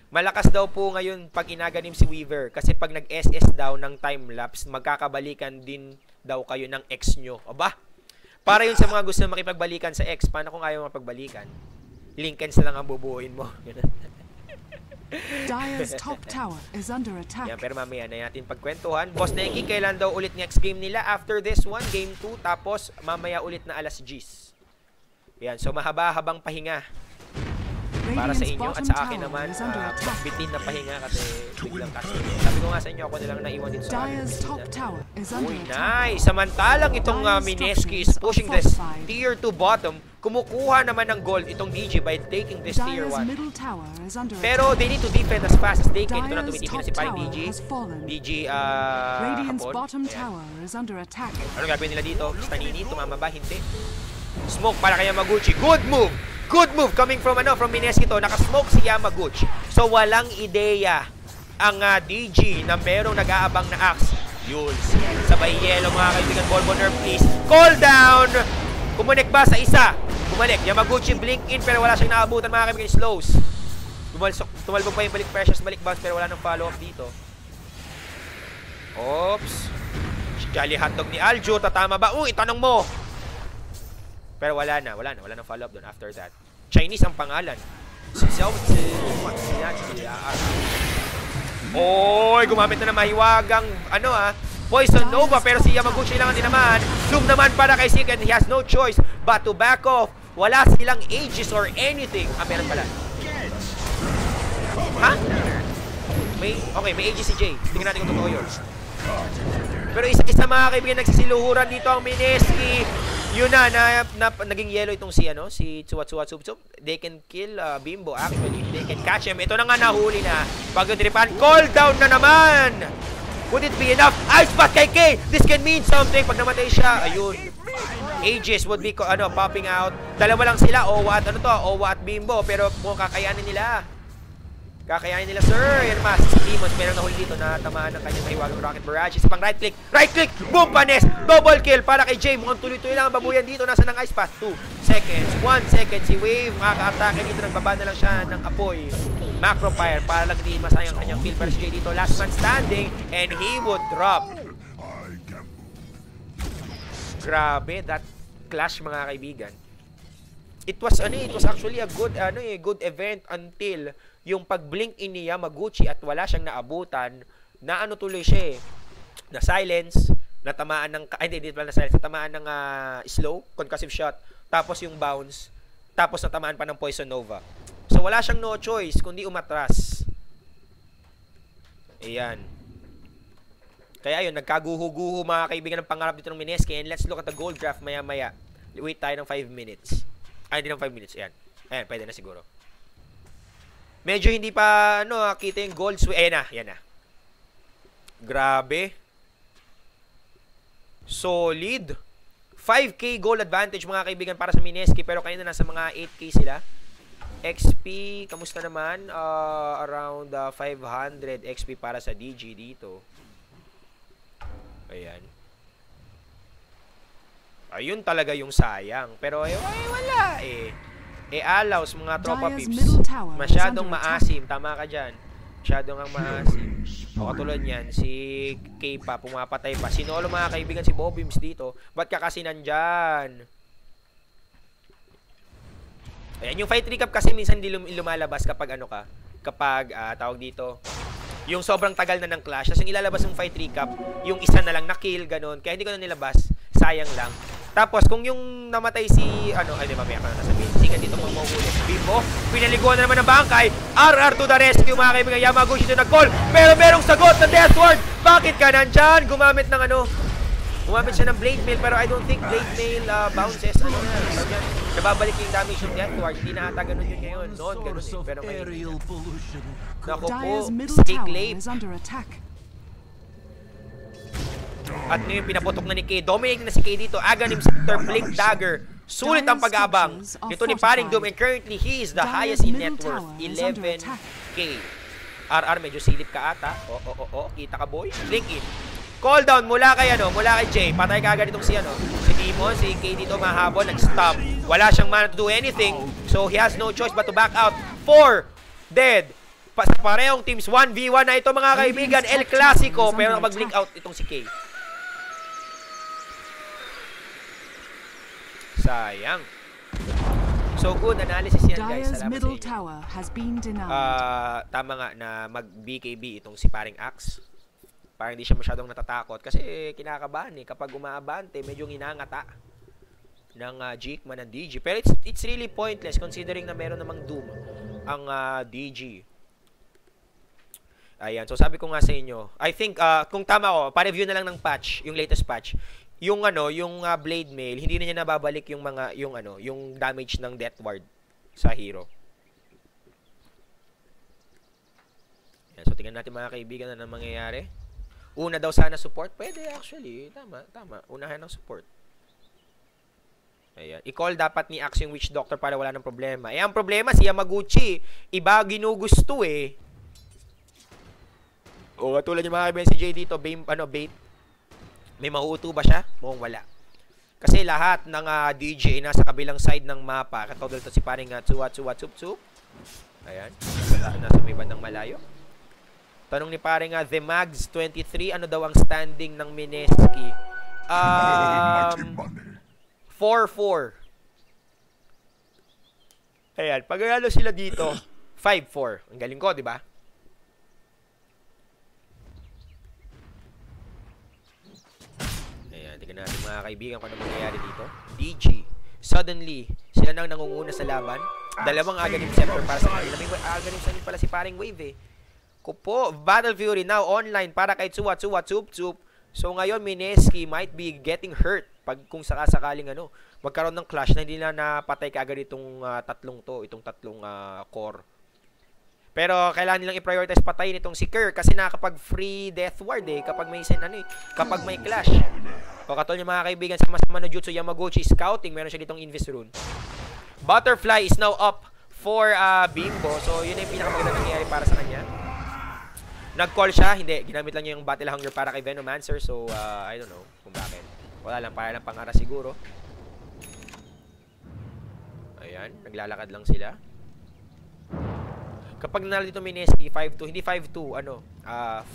Speaker 1: Malakas daw po ngayon pag inaganim si Weaver kasi pag nag-SS daw ng time-lapse, magkakabalikan din daw kayo ng ex nyo. Aba, para yun sa mga gusto na makipagbalikan sa ex. Paano kung ayaw mapagbalikan? Linkens na lang ang bubuuin mo.
Speaker 2: Dire's top tower is under attack.
Speaker 1: Yan, pero mamaya na natin pagkwentuhan. Boss Denki, kailan daw ulit next game nila? After this one, game 2, tapos mamaya ulit na alas 10. Yan, so mahaba-habang pahinga para sa inyo at sa akin naman, bitin na pahinga kasi biglang kasi. Sabi ko nga sa inyo, ako nilang naiwan dito sa akin. Uy, nice! Samantalang itong Mineski is pushing this tier 2 bottom, kumukuha naman ng gold itong DG by taking this tier 1. Pero they need to defend as fast as they can. Ito na tumitipin na si Paring DG. DG, hapon. Ano gagawin nila dito? Stanini, tumama ba? Hindi. Smoke para kay Yamaguchi. Good move. Good move coming from from Mineski to. Naka-smoke si Yamaguchi. So walang ideya ang DG na merong nag-aabang na axe. Yules. Sabay yellow mga kaibigan. Volvo nerf please. Call down. Kumunik ba sa isa? Bumalik. Yamaguchi blink in pero wala siyang naabutan mga kaibigan. Slows. Tumalbog pa yung balik precious. Balik bounce pero wala nang follow-up dito. Oops. Jolly hotdog ni Aljo. Tatama ba? Itanong mo. Pero wala na nang follow-up doon after that. Chinese ang pangalan. Gumamit na ng mahiwagang Poison Nova pero si Yamaguchi lang din naman. Zoom naman para kay Sick and he has no choice but to back off. Wala silang ages or anything. Meron pala. Ha? May ages si Jay. Tingnan natin kung totoo yun. Pero isa-isa mga kaibigan nagsisiluhuran dito ang Mineski. Yun na naging yellow itong si Tsuwatsuwa Tsubtsub. They can kill Bimbo actually. They can catch him. Ito na nga nahuli na. Pag-tripan, call down na naman! Would it be enough? Ice Path kay K! This can mean something. Pag namatay siya, ayun. Aegis would be popping out. Dalawa lang sila, Owa at Owa at Bimbo. Pero kung kakayanin nila. Kakayanin nila, sir. Yan mas. Si Demons, meron nahuli dito na tamaan ng kanyang mahiwagang rocket barrage. Isa pang right click. Right click! Boom! Panes! Double kill para kay Jay. Mukhang tuloy-tuloy lang ang babuyan dito. Nasa ng Ice Path. 2 seconds. 1 second. Si Wave, makaka-atake dito. Nagbaba na lang siya ng apoy. Macro fire para lang din masayang kanyang kill. Pero si Jay dito, last man standing. And he would drop. Grabe. That clash, mga kaibigan. It was actually a good event until yung pag-blink in ni Yamaguchi at wala siyang naabutan, na tuloy siya na silence, natamaan ng hindi pala na silence, natamaan ng slow, concussive shot, tapos yung bounce, tapos natamaan pa ng Poison Nova. So wala siyang no choice kundi umatras. Ayan. Kaya yun, nagkaguho-guho mga kaibigan ng pangarap dito ng Mineski. And let's look at the gold draft maya-maya. Wait tayo ng 5 minutes. Hindi ng 5 minutes. Ayan, pwede na siguro. Medyo hindi pa, kita yung gold swing. Ayan na. Grabe. Solid. 5K gold advantage, mga kaibigan, para sa Mineski. Pero kanina nasa mga 8K sila. XP, kamusta naman? Around 500 XP para sa DG dito. Ayan. Ayun talaga yung sayang. Pero, wala alaws mga tropa pips. Masyadong maasim. Tama ka dyan. Masyadong ang maasim. O katulad yan, si K pa, pumapatay pa. Sinolo mga kaibigan si Bobims dito. Ba't ka kasi nandyan? Ayan, yung fight recap kasi minsan hindi lumalabas kapag kapag tawag dito, yung sobrang tagal na ng clash. Tapos yung ilalabas ng fight recap, yung isa na lang na kill, ganun. Kaya hindi ko na nilabas. Sayang lang. Tapos, kung yung namatay si, di mamaya ka na nasabihin. Sige, dito mo mauhuli. Bimbo, pinaliguan na naman ng bangkay. RR to the rescue, mga kaibigan. Yamaguchi to nag-call. Pero merong sagot na Deathward. Bakit ka nandyan? Gumamit ng Gumamit siya ng Blade Mail, pero I don't think Blade Mail bounces. Nababalik yung damage ng Deathward. Hindi na ata ganun yun ngayon. Noon, ganun eh. Pero ngayon. Naku po, Stake Lane. At ngayon pinaputok na ni K. Dominating na si K dito. Aghanim Scepter, Blink Dagger. Sulit ang pag-aabang nito ni Paring Doom. And currently, he is the highest in net worth. 11K. RR, medyo silip ka ata. Kita ka, boy. Blink in. Call down mula kay Jay. Patay ka agad itong si Demon. Si K dito mahabol. Nag-stop. Wala siyang mana to do anything. So, he has no choice but to back out. 4 dead. Sa parehong teams. 1v1 na ito, mga kaibigan. El Clasico. Pero nakapag-blink out itong si K. Sayang. So, good analysis yan, guys. Salamat sa inyo. Tama nga na mag-BKB itong si Paring Axe. Parang hindi siya masyadong natatakot. Kasi kinakabahan kapag umaabante, medyo ginangata ng Jikman ng DG. Pero it's really pointless considering na meron namang Doom ang DG. Ayan. So, sabi ko nga sa inyo, I think, kung tama ko, pa-review na lang ng patch, yung latest patch. Yung Blade Mail, hindi na niya nababalik yung damage ng Death Ward sa hero. Yan, so tingnan natin mga kaibigan na mangyayari. Una daw sana support, pwede actually. Tama. Unahan ng support. Ayan. I-call dapat ni Axe yung Witch Doctor para wala ng problema. Eh, ang problema, si Yamaguchi, iba ginugusto eh. O, tulad yung mga kaibigan si Jay dito, bait. May mahuuto ba siya? Mukhang wala. Kasi lahat ng DJ nasa kabilang side ng mapa. Katulad ito si paring Tsuwa Tsup Tsup. Ayan. Nasa may bandang malayo. Tanong ni paring The Mags 23, ano daw ang standing ng Mineski? 4-4. Ayan, pag ano sila dito, 5-4. Ang galing ko, di ba? Ayan, tignan natin mga kaibigan kung ano mangyayari dito. DG, suddenly, sila nang nangunguna sa laban. Dalawang Aghanim Scepter para sa kanila. May Aghanim Scepter pala si paring Wave eh. Kupo, Battle Fury now online para kay Tsuwa Tsup Tsup. So ngayon, Mineski might be getting hurt pag kung sakasakaling magkaroon ng clash na hindi na napatay kaagad itong itong tatlong core. Pero kailangan nilang i-prioritize patayin itong si Kerr kasi nakakapag free death ward kapag may kapag may clash. O katulad yung mga kaibigan sama-sama na Jutsu Yamaguchi scouting, meron siya ditong Invis rune. Butterfly is now up for Bimbo. So yun yung pinakamagandang nangyayari para sa kanya. Nag-call siya, hindi. Ginamit lang niya yung Battle Hunger para kay Venomancer. So, I don't know kung bakit. Wala lang, para lang pangara siguro. Ayan, naglalakad lang sila. Kapag nanalo dito Mineski, 5-2. Hindi 5-2,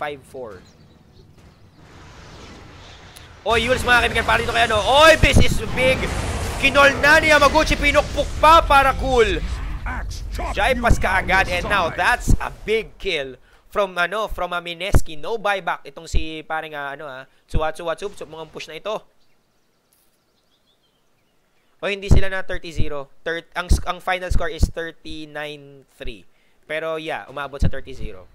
Speaker 1: 5-4. Oy, Yules mga kaibigan, para dito kay Oy, this is big. Kinol na ni Yamaguchi, pinukpuk pa para cool. Jai pas kaagad, and now that's a big kill. From Mineski, no buyback itong si paring Tsuwa Tsup Tsup, mga push na ito. O hindi sila na 30-0. Ang final score is 39-3. Pero yeah, umabot sa 30-0.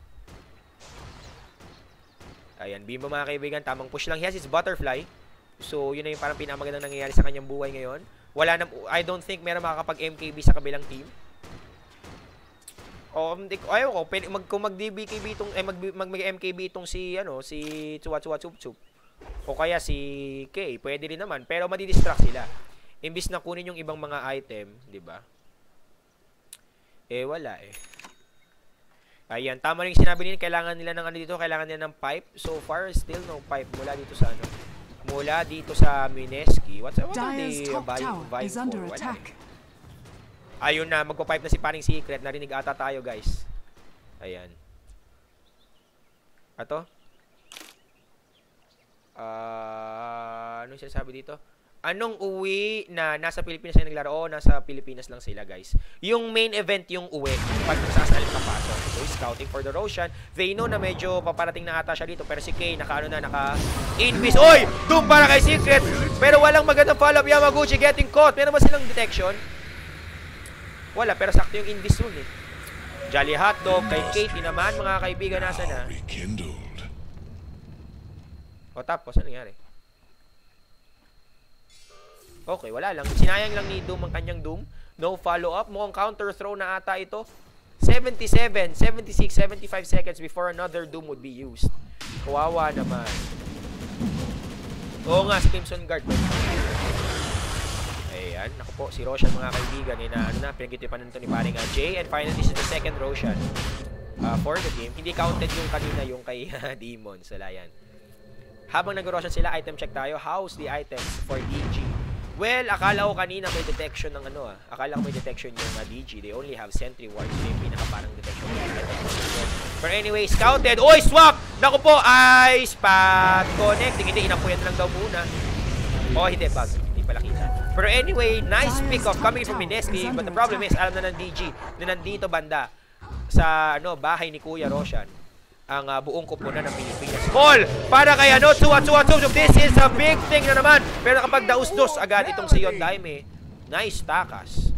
Speaker 1: Ayan, Bimbo mga kaibigan, tamang push lang. He has his Butterfly. So yun na yung parang pinamagandang nangyayari sa kanyang buhay ngayon. Wala na, I don't think meron makakapag MKB sa kabilang team. Ayaw ko, kung mag-DBKB itong, mag-MKB itong si Tsuwa Tsup Tsup. O kaya si Kay, pwede rin naman. Pero madidistract sila. Imbis na kunin yung ibang mga item, di ba? Wala Ayan, tama rin sinabi nila, kailangan nila ng dito, kailangan nila ng pipe. So far, still no pipe mula dito sa mula dito sa Mineski. What's the vibe for? Ayun na, magpa-pipe na si paring Secret. Narinig ata tayo, guys. Ayan. Ato? Anong sinasabi dito? Anong uwi na nasa Pilipinas na naglaro? O, nasa Pilipinas lang sila, guys. Yung main event yung uwi. Pag nagsasalit ka pa. So, scouting for the Roshan. They know na medyo paparating na ata siya dito. Pero si Kay, naka-invis. Oy! Doon para kay Secret! Pero walang magandang follow-up. Yamaguchi getting caught. Meron ba silang detection? Wala, pero sakto yung Invis rune Jolly Hotdog, kay Katie naman, mga kaibigan, nasa na? O tapos, ano nangyari? Okay, wala lang. Sinayang lang ni Doom ang kanyang Doom. No follow-up. Mukhang counter throw na ata ito. 77, 76, 75 seconds before another Doom would be used. Kawawa naman. Oo nga, si Crimson Guard. Ayan, naku po, si Roshan mga kaibigan, pinagkitipan nito ni paring Jay, and finally, this is the second Roshan for the game. Hindi counted yung kanina, yung kay Demon, so yan. Habang nag-Roshan sila, item check tayo. How's the items for DG? Well, akala ko kanina may detection ng akala ko may detection yung DG. They only have Sentry Ward, so yung pinaka-parang detection. But anyway, scouted. Oy, swap! Naku po, Ice Path Connecting. Hindi, inapuyan lang daw muna. Oh, hindi, bug. Pala kita. Pero anyway, nice pick-off coming from Mineski, but the problem is, alam na ng DG na nandito banda sa bahay ni Kuya Roshan ang buong kupunan ng Pilipinas. Call para kay Tsuwa Tsup Tsup. This is a big thing na naman. Pero kapag daus-dos agad itong si Yondaime, nice takas.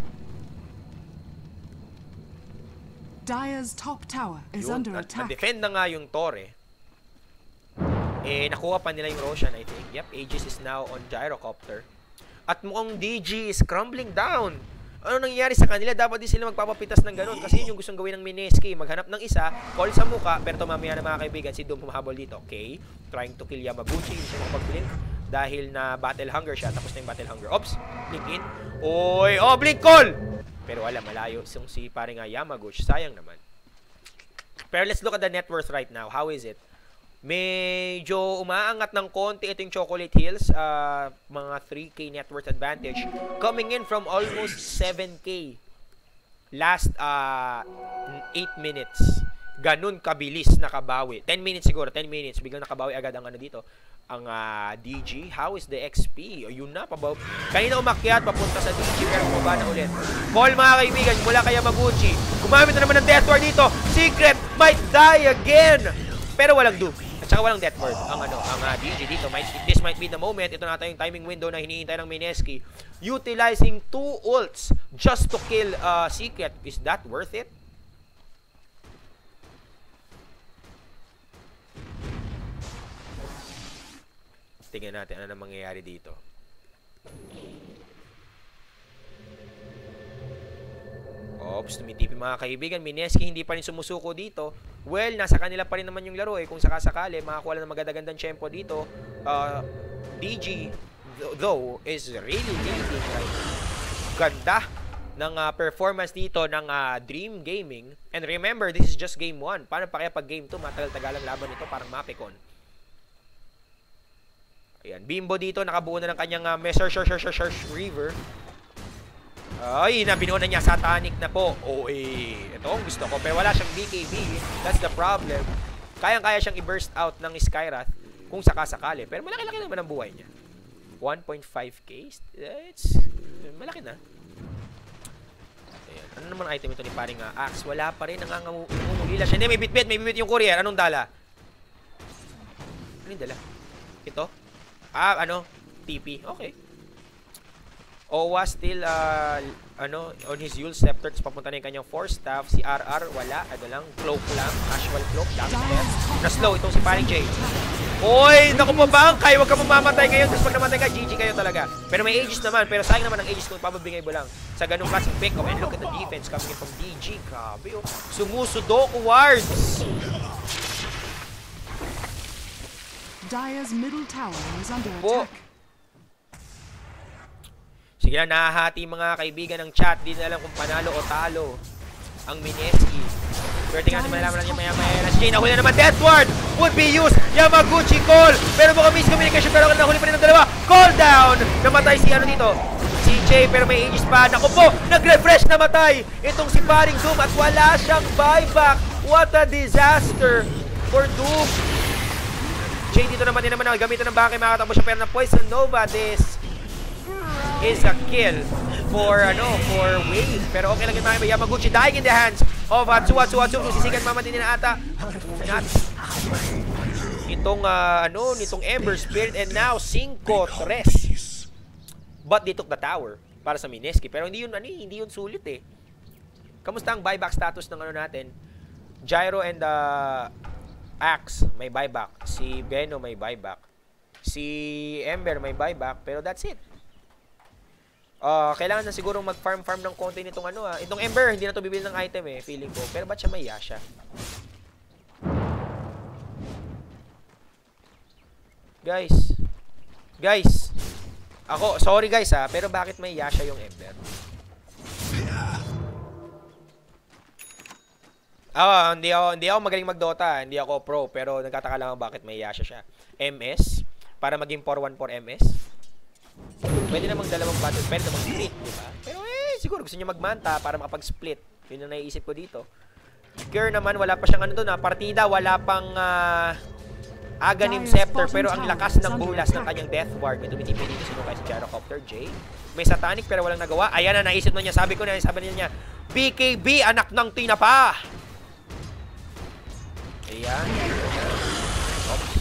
Speaker 2: Dire's top tower is under attack.
Speaker 1: Na-defend na nga yung Torre. Nakuha pa nila yung Roshan, I think. Yep, Aegis is now on Gyrocopter. At mukhang DG is crumbling down. Ano nangyayari sa kanila? Dapat din sila magpapapitas ng ganun. Kasi yun yung gustong gawin ng Mineski. Maghanap ng isa, call sa muka, pero mamaya na mga kaibigan, si Doom pumahabol dito. Okay, trying to kill Yamaguchi. Hindi siya makapag-blink. dahil na battle hunger siya. Tapos na yung battle hunger. Oops! Blink in. Oy! Oh, blink call! Pero wala, malayo. Si paring Yamaguchi. Sayang naman. Pero let's look at the net worth right now. How is it? Medyo umaangat ng konti ito yung Chocolate Hills. Mga 3K net worth advantage. Coming in from almost 7K. Last 8 minutes. Ganun kabilis nakabawi. 10 minutes siguro. 10 minutes. Biglang nakabawi agad ang ano dito. Ang DG. How is the XP? Yun na. Kanina umakyat. Papunta sa DG. Pero bumaba na ulit. Call mga kaibigan. Mula kay Yamaguchi. Gumamit na naman ng Death Ward dito. Secret might die again. Pero walang Doom. At saka walang Death Ward. Ang DG dito. This might be the moment. Ito na yung timing window na hinihintay ng Mineski. Utilizing 2 ults just to kill Secret. Is that worth it? Tingnan natin ano na mangyayari dito. Oops, tumitipi mga kaibigan. Mineski hindi pa rin sumusuko dito. Well, nasa kanila pa rin naman yung laro eh. Kung sakasakali, makakuha ng maganda-gandang tempo dito. DG, though, is really leading right. Ganda ng performance dito ng Dream Gaming. And remember, this is just game 1. Paano pa kaya pag game 2? Matagal-tagal ang laban nito, parang Mapicon. Ayan, Bimbo dito, nakabuo na ng kanyang River. Ay, nabinuo na niya, Satanic na po. Ito ang gusto ko. Pero wala siyang BKB. That's the problem. Kayang-kaya siyang i-burst out ng Skyrath kung sakasakali. Pero malaki-laki naman ang buhay niya. 1.5k? It's malaki na. Ayan. Ano naman item ito ni paring Axe? Wala pa rin. Nangangumulila siya. Hindi, may bitbit. May bitbit yung courier. Anong dala? Ano yung dala? Ito? TP. Okay. Owa still, on his Yule Scepter. Tapos papunta na yung kanyang Force Staff. Si RR, wala. Ano lang, Cloak lang. Casual Cloak. Na-slow itong si paring Jay. Hoy! Naku po bangkay! Huwag ka mamamatay ngayon. Tapos pag namatay ka, GG kayo talaga. Pero may Aegis naman. Pero sayang naman ang Aegis kung pababingay mo lang. Sa ganung klaseng pick. Oh, and look at the defense coming in from DG. Grabe, oh. Sumusudoku wards.
Speaker 2: Dire's middle tower is under attack.
Speaker 1: Sige na, nahahati mga kaibigan ng chat. Di na alam kung panalo o talo ang Mineski. Pero tingnan natin, malalaman lang niya maya-maya. Si Jay, nahuli na naman. Death Ward would be used. Yamaguchi call. Pero mukhang miscommunication. Pero nahuli pa rin ng dalawa. Call down. Namatay si dito. Si Jay, pero may Aegis pa. Naku po, nag-refresh, namatay. Itong si paring Doom at wala siyang buyback. What a disaster for Doom. Jay dito naman din naman gamitan ng bangkay. Makatapos siya pero na Poison Nova. This is a kill for Wave. Pero okay lang yung mga Yamaguchi dying in the hands of Hatsu. Sisigan mamatin na ata. Nitong Ember Spirit and now 5-3. But they took the tower para sa Mineski. Pero hindi yun sulit eh. Kamusta ang buyback status ng natin? Gyro and Axe may buyback. Si Beno may buyback. Si Ember may buyback. Pero that's it. Kailangan na siguro mag-farm ng konti nitong itong Ember, hindi na to bibili ng item eh, feeling ko. Pero ba't siya may Yasha? Guys. Sorry guys pero bakit may Yasha yung Ember? Hindi ako magaling mag-Dota, hindi ako pro, pero nagtataka lang bakit may Yasha siya. MS, para maging 4-1-4 MS. Pwede namang dalawang battle, pwede namang split, di ba? Pero siguro gusto niya magmanta para makapag-split. Yun ang naiisip ko dito. Cure naman, wala pa siyang partida, wala pang Aghanim Scepter, pero ang lakas ng bulas ng kanyang Death Ward. May tumitipin dito sino kaya si Gyrocopter J. May Satanic pero walang nagawa. Ayan na, naisip na niya. Sabi niya, BKB, anak ng tinapa! Ayan. Oops.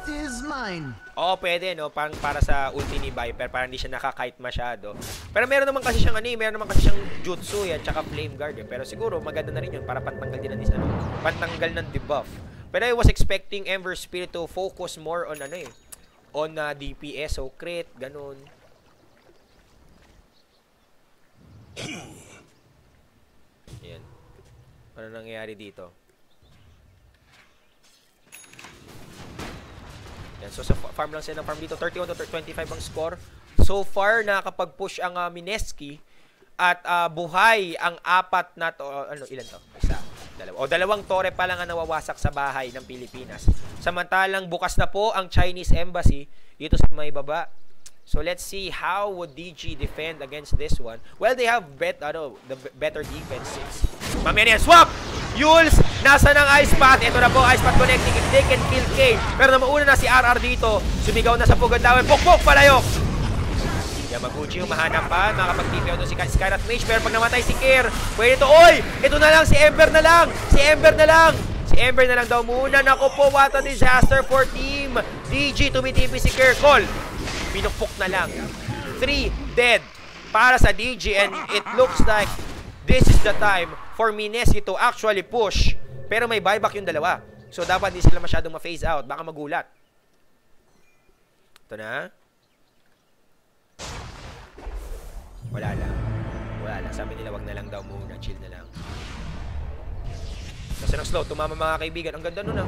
Speaker 3: Is mine.
Speaker 1: Pwede, no? Para sa ulti ni Viper, para hindi siya nakakite masyado. Pero meron naman kasi siyang Jutsu yan, tsaka Flame Guard. Pero siguro, maganda na rin yun para pantanggal din pantanggal ng debuff. Pero I was expecting Ember Spirit to focus more on DPS, so crit, ganun. Ayan. Ano nangyayari dito? Yan. So, sa farm lang sila ng farm dito. 31 to 25 ang score. So far, nakakapag-push ang Mineski. At buhay ang apat na to. Ilan to? Isa, dalawa. O, dalawang tore pa lang ang nawawasak sa bahay ng Pilipinas. Samantalang bukas na po ang Chinese Embassy dito sa may baba. So let's see how would DG defend against this one. Well, they have the better defenses. Mamaya yan, swap! Yules, nasa ng Ice Path. Ito na po, Ice Path connecting. If they can kill Kane. Pero mauna na si RR dito. Sumigaw na sa Pugandawin. Pukpuk, palayok! Yamaguchi, mahanap pa. Makapag-TP doon si Skyrat Mage. Pero pag namatay si Kier, pwede ito. Oy! Ito na lang, si Ember na lang! Si Ember na lang! Si Ember na lang daw muna. Naku po, what a disaster for Team DG. Tumitipi si Kier. Call! Pinukpok na lang. 3 dead para sa DG, and it looks like this is the time for Mineski to actually push. Pero may buyback yung dalawa. So dapat di sila masyadong ma-phase out. Baka magulat. Ito na. Wala lang. Wala lang. Sabi nila wag na lang daw muna. Chill na lang. Kasi ng slow, tumama mga kaibigan. Ang ganda nun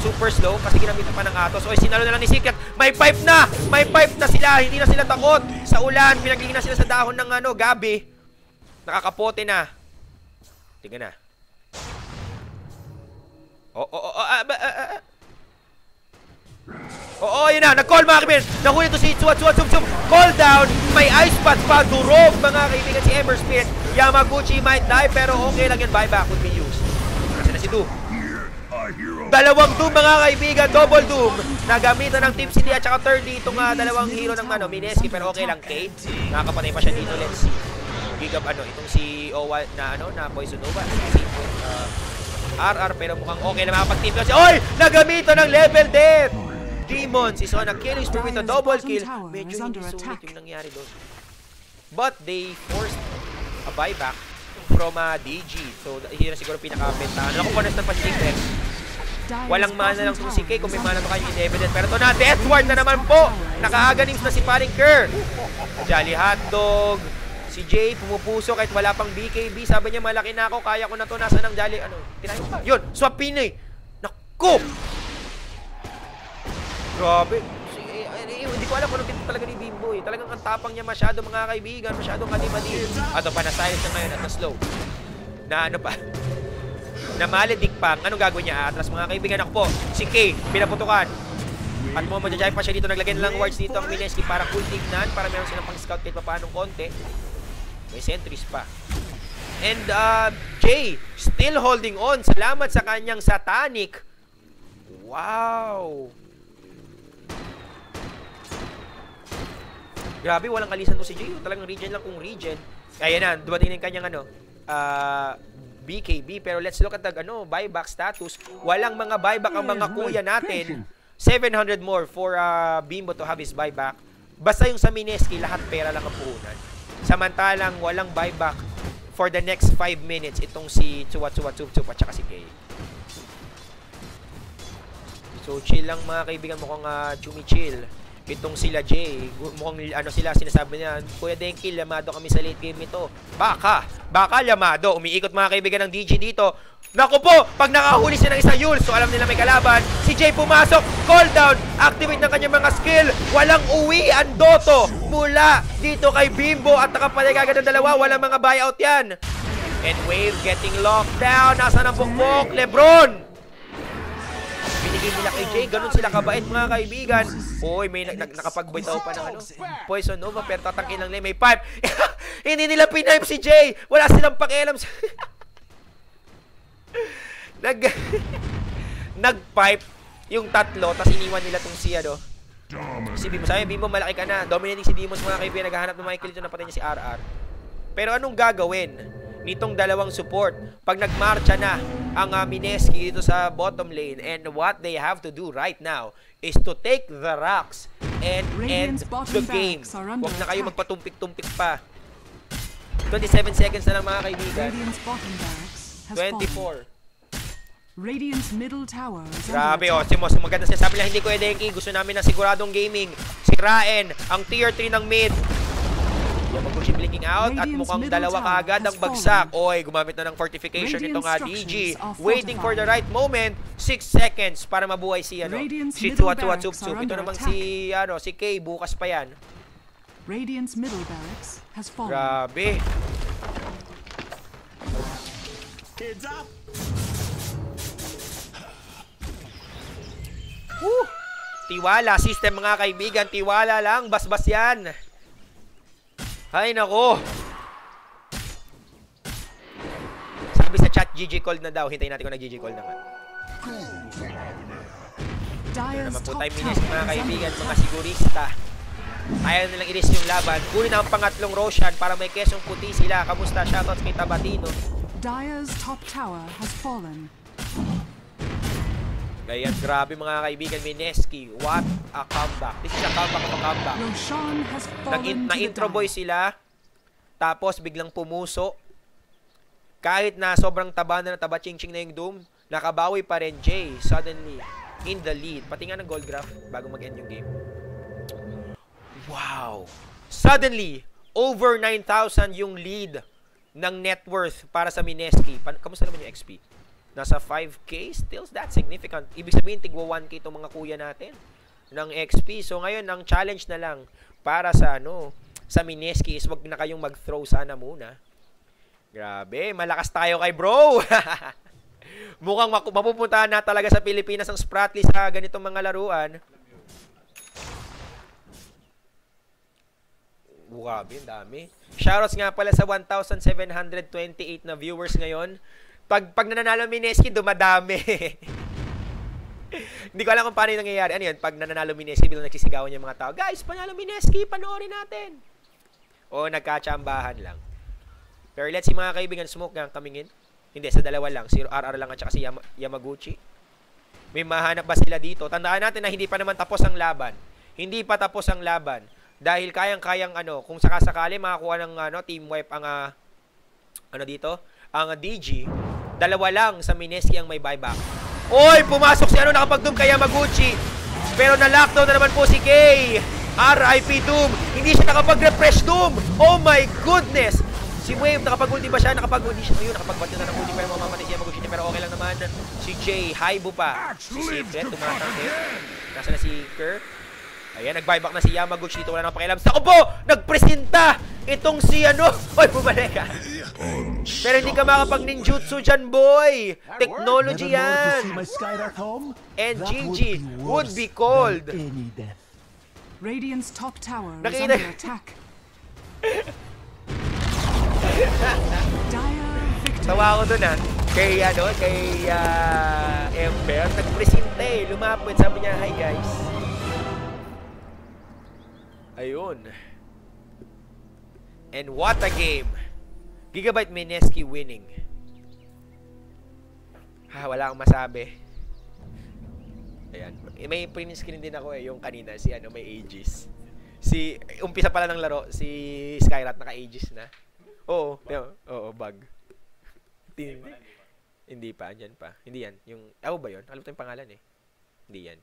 Speaker 1: super slow kasi ginamitan pa ng Atos. Oy, sinalo na lang ni Secret. May pipe na! May pipe na sila. Hindi na sila takot. Sa ulan, pinaglingin na sila sa dahon ng gabi. Nakakapote na. Tingnan na. Yun na. Nag-call mga kaibigan. Nahuli ito si Suat. Call down. May Ice Path pa. Durog mga kaibigan si Ember Spirit. Yamaguchi might die pero okay lang yan. Buyback would be used. Si Doom. Dalawang Doom mga kaibigan, double Doom. Nagamitan ng Team City at saka third itong dalawang hero ng Mineski, pero okay lang. Kate, nakakapatay pa siya dito. Let's see. Gigab itong si Owa na Poison Nova. Si RR, pero mukhang okay na makapag-team kasi. Oy! Nagamitan ng level death! Demons is on a killing spree with a double kill. Medyo hindi sulit yung nangyari doon. But they forced a buyback from DG. So, hindi na siguro pinaka-bentahan. Ako honest na pa si Secret. Walang mana lang itong si Kay. Kung may mana ba kayo in-evident. Pero ito na, Deathward na naman po. Naka-aganings na si paring Kerr. Jolly Hotdog. Si Jay, pumupuso kahit wala pang BKB. Sabi niya, malaki na ako. Kaya ko na to. Nasa ng Jolly, tinayo pa. Yun, swap Pinoy. Naku! Grabe. Hindi ko alam kung anong talaga ni Bimbo eh. Talagang ang tapang niya masyado mga kaibigan, masyadong kalimadi. Ato pa, na-silence na ngayon at na-slow. Na malidik-pang. Anong gagawin niya? Atras mga kaibigan. Ako po, si Kay, pinaputukan. At mo madjajay pa siya dito. Naglagay na lang wards dito ang Mineski para cool tignan. Para meron silang pang-scout kahit paano konti. May sentries pa. And Jay, still holding on. Salamat sa kanyang satanic. Wow! Grabe, walang kalisan to si Jay. Talagang regen lang kung regen. Ayan na, dumating na yung kanyang BKB. Pero let's look at the buyback status. Walang mga buyback ang mga kuya natin. 700 more for Bimbo to have his buyback. Basta yung sa Mineski, lahat pera lang ang puhunan. Samantalang walang buyback for the next 5 minutes itong si Chup at saka si Kay. So chill lang mga kaibigan, mukhang chumi-chill. Itong sila Jay, mukhang sila sinasabi niya, Kuya Denki, lamado kami sa late game nito. Baka lamado. Umiikot mga kaibigan ng DG dito. Naku po, pag nakahuli siya ng isang Yul, so alam nila may kalaban. Si Jay pumasok, call down, activate ng kanyang mga skill. Walang uwi ang Doto mula dito kay Bimbo at nakapalay kagad ng dalawa. Walang mga buyout yan. And Wave getting locked down. Nasa ng Pukpok, Lebron. Binigay nila kay Jay, ganun sila kabait mga kaibigan. Hoy, may nakapag-bitaw pa ng Poison Nova, pero tatangkin lang nila, may pipe. Hindi nila pinipe si Jay. Wala silang pakialam. Nag-pipe yung tatlo, tapos iniwan nila tong si Bimbo. Sabi, Bimbo, malaki ka na. Dominating si Demons mga kaibigan, naghahanap ng mga kill dito, napatay niya si RR. Pero anong gagawin nitong dalawang support pag nagmarcha na ang Mineski dito sa bottom lane? And what they have to do right now is to take the rocks and end the game. Huwag na kayo magpatumpik-tumpik pa. 27 seconds na lang mga kaibigan. 24.
Speaker 2: Radiant's middle tower is
Speaker 1: Grabe si maganda siya. Sabi nila, hindi ko Denki, gusto namin ng siguradong gaming. Sirain ang tier 3 ng mid. Yamaguchi blinking out at
Speaker 2: Radiant's
Speaker 1: mukhang
Speaker 2: middle
Speaker 1: dalawa
Speaker 2: tower
Speaker 1: kaagad ang
Speaker 2: has
Speaker 1: bagsak. Oy, gumamit na ng fortification
Speaker 2: Radiant
Speaker 1: itong
Speaker 2: structures
Speaker 1: DG.
Speaker 2: are
Speaker 1: Waiting for the
Speaker 2: fortified.
Speaker 1: right moment. 6 seconds para mabuhay si
Speaker 2: Radiant's
Speaker 1: si
Speaker 2: middle
Speaker 1: Tua
Speaker 2: barracks
Speaker 1: Tsub.
Speaker 2: are
Speaker 1: Ito
Speaker 2: under
Speaker 1: namang
Speaker 2: attack.
Speaker 1: si Kay, bukas pa yan.
Speaker 2: Radiant's middle barracks has fallen.
Speaker 1: Grabe.
Speaker 3: Heads up.
Speaker 1: Woo! Tiwala, system mga kaibigan. Tiwala lang, basbas yan. Ay, nako. Sabi sa chat, GG called na daw. Hintayin natin kung nag-GG call na nga.
Speaker 2: Dire's
Speaker 1: Naman po
Speaker 2: top
Speaker 1: tayo
Speaker 2: tower
Speaker 1: minis mga
Speaker 2: is
Speaker 1: kaibigan,
Speaker 2: under
Speaker 1: mga
Speaker 2: attack.
Speaker 1: sigurista. Ayaw nilang iris yung laban. Kunin ang pangatlong Roshan para may kesong puti sila. Kamusta? Shoutouts kay Tabatino.
Speaker 2: Dire's top tower has fallen.
Speaker 1: Ganyan, grabe mga kaibigan, Mineski. What a comeback. This is a comeback of a comeback.
Speaker 2: Roshan has fallen to the
Speaker 1: Na-intro boy
Speaker 2: dire.
Speaker 1: sila, tapos biglang pumuso. Kahit na sobrang taba na ching-ching na yung Doom, nakabawi pa rin Jay, suddenly, in the lead. Pati nga ng gold graph, bago mag-end yung game. Wow! Suddenly, over 9,000 yung lead ng net worth para sa Mineski. Kamusta naman yung XP? Nasa 5K, still that's significant. Ibig sabihin, tigwa 1K itong mga kuya natin ng XP. So ngayon, ang challenge na lang para sa sa Mineski is wag na kayong mag-throw sana muna. Grabe, malakas tayo kay bro. Mukhang mapupuntahan na talaga sa Pilipinas ang Spratly sa ganitong mga laruan. Grabe, dami. Shoutouts nga pala sa 1,728 na viewers ngayon. Pag nananalo Mineski, dumadami. Hindi ko alam kung paano yung nangyayari. Ano yun? Pag nananalo Mineski, bilang nagsisigawan yung mga tao, guys, panalo Mineski, panoorin natin. O, nagkachambahan lang. Pero let's see mga kaibigan, smoke nga kamingin. Hindi, sa dalawa lang. Si RR lang at saka si Yamaguchi. May mahanap ba sila dito? Tandaan natin na hindi pa naman tapos ang laban. Hindi pa tapos ang laban. Dahil kayang-kayang kung sakasakali makakuha ng team wipe ang ang DG. Dalawa lang sa Mineski ang may buyback. Oy, pumasok si nakapag-doom kay Yamaguchi. Pero na-lockdown na naman po si Kay. RIP Doom. Hindi siya nakapag-refresh Doom. Oh my goodness. Si Wave, nakapag-ulti ba siya? Nakapag-ulti siya. Ayun, nakapag-ulti na ng ulti pero mamamatay si Yamaguchi. Pero okay lang naman. Si Jay, Haibu pa. Si Secret, tumatangkit. Nasa na si Kerr. Ayan, nag-buyback na si Yamaguchi dito. Wala nang pakialam. Sako po! Nagpresenta! Itong si Oy, bumalik ka. Pero hindi ka makapag-ninjutsu dyan, boy. Technology yan. And GG would be called.
Speaker 2: Radiant's top tower is
Speaker 1: Nakita-
Speaker 2: under attack. Dire victory.
Speaker 1: Tawa ko dun kay Ember. Nagpresenta lumapit. Sabi niya, hi guys. Ayun. And what a game. Gigabyte Mineski winning. Wala akong masabi. Ayan. May print screen din ako yung kanina. Si may Aegis. Umpisa pala ng laro, si Skyrat naka-Aegis na. Oo. Oo, bug. Hindi pa. Andyan pa. Hindi yan. Ba yun? Alam ko yung pangalan Hindi yan.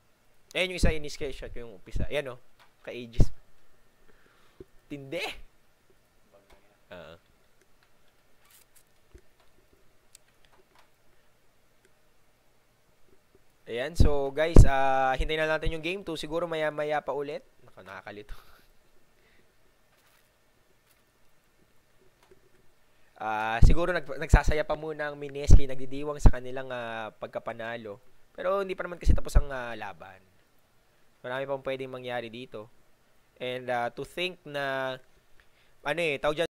Speaker 1: Ayan yung isa in-screenshot yung umpisa. Ayan ka-Aegis. Tindi. Ayan, so guys, hintayin na natin yung game 2. Siguro maya-maya pa ulit. Nakakalito. Siguro nagsasaya pa muna ang Mineski, nagdidiwang sa kanilang pagkapanalo. Pero hindi pa naman kasi tapos ang laban. Marami pang pwedeng mangyari dito. And to think na tawag dyan,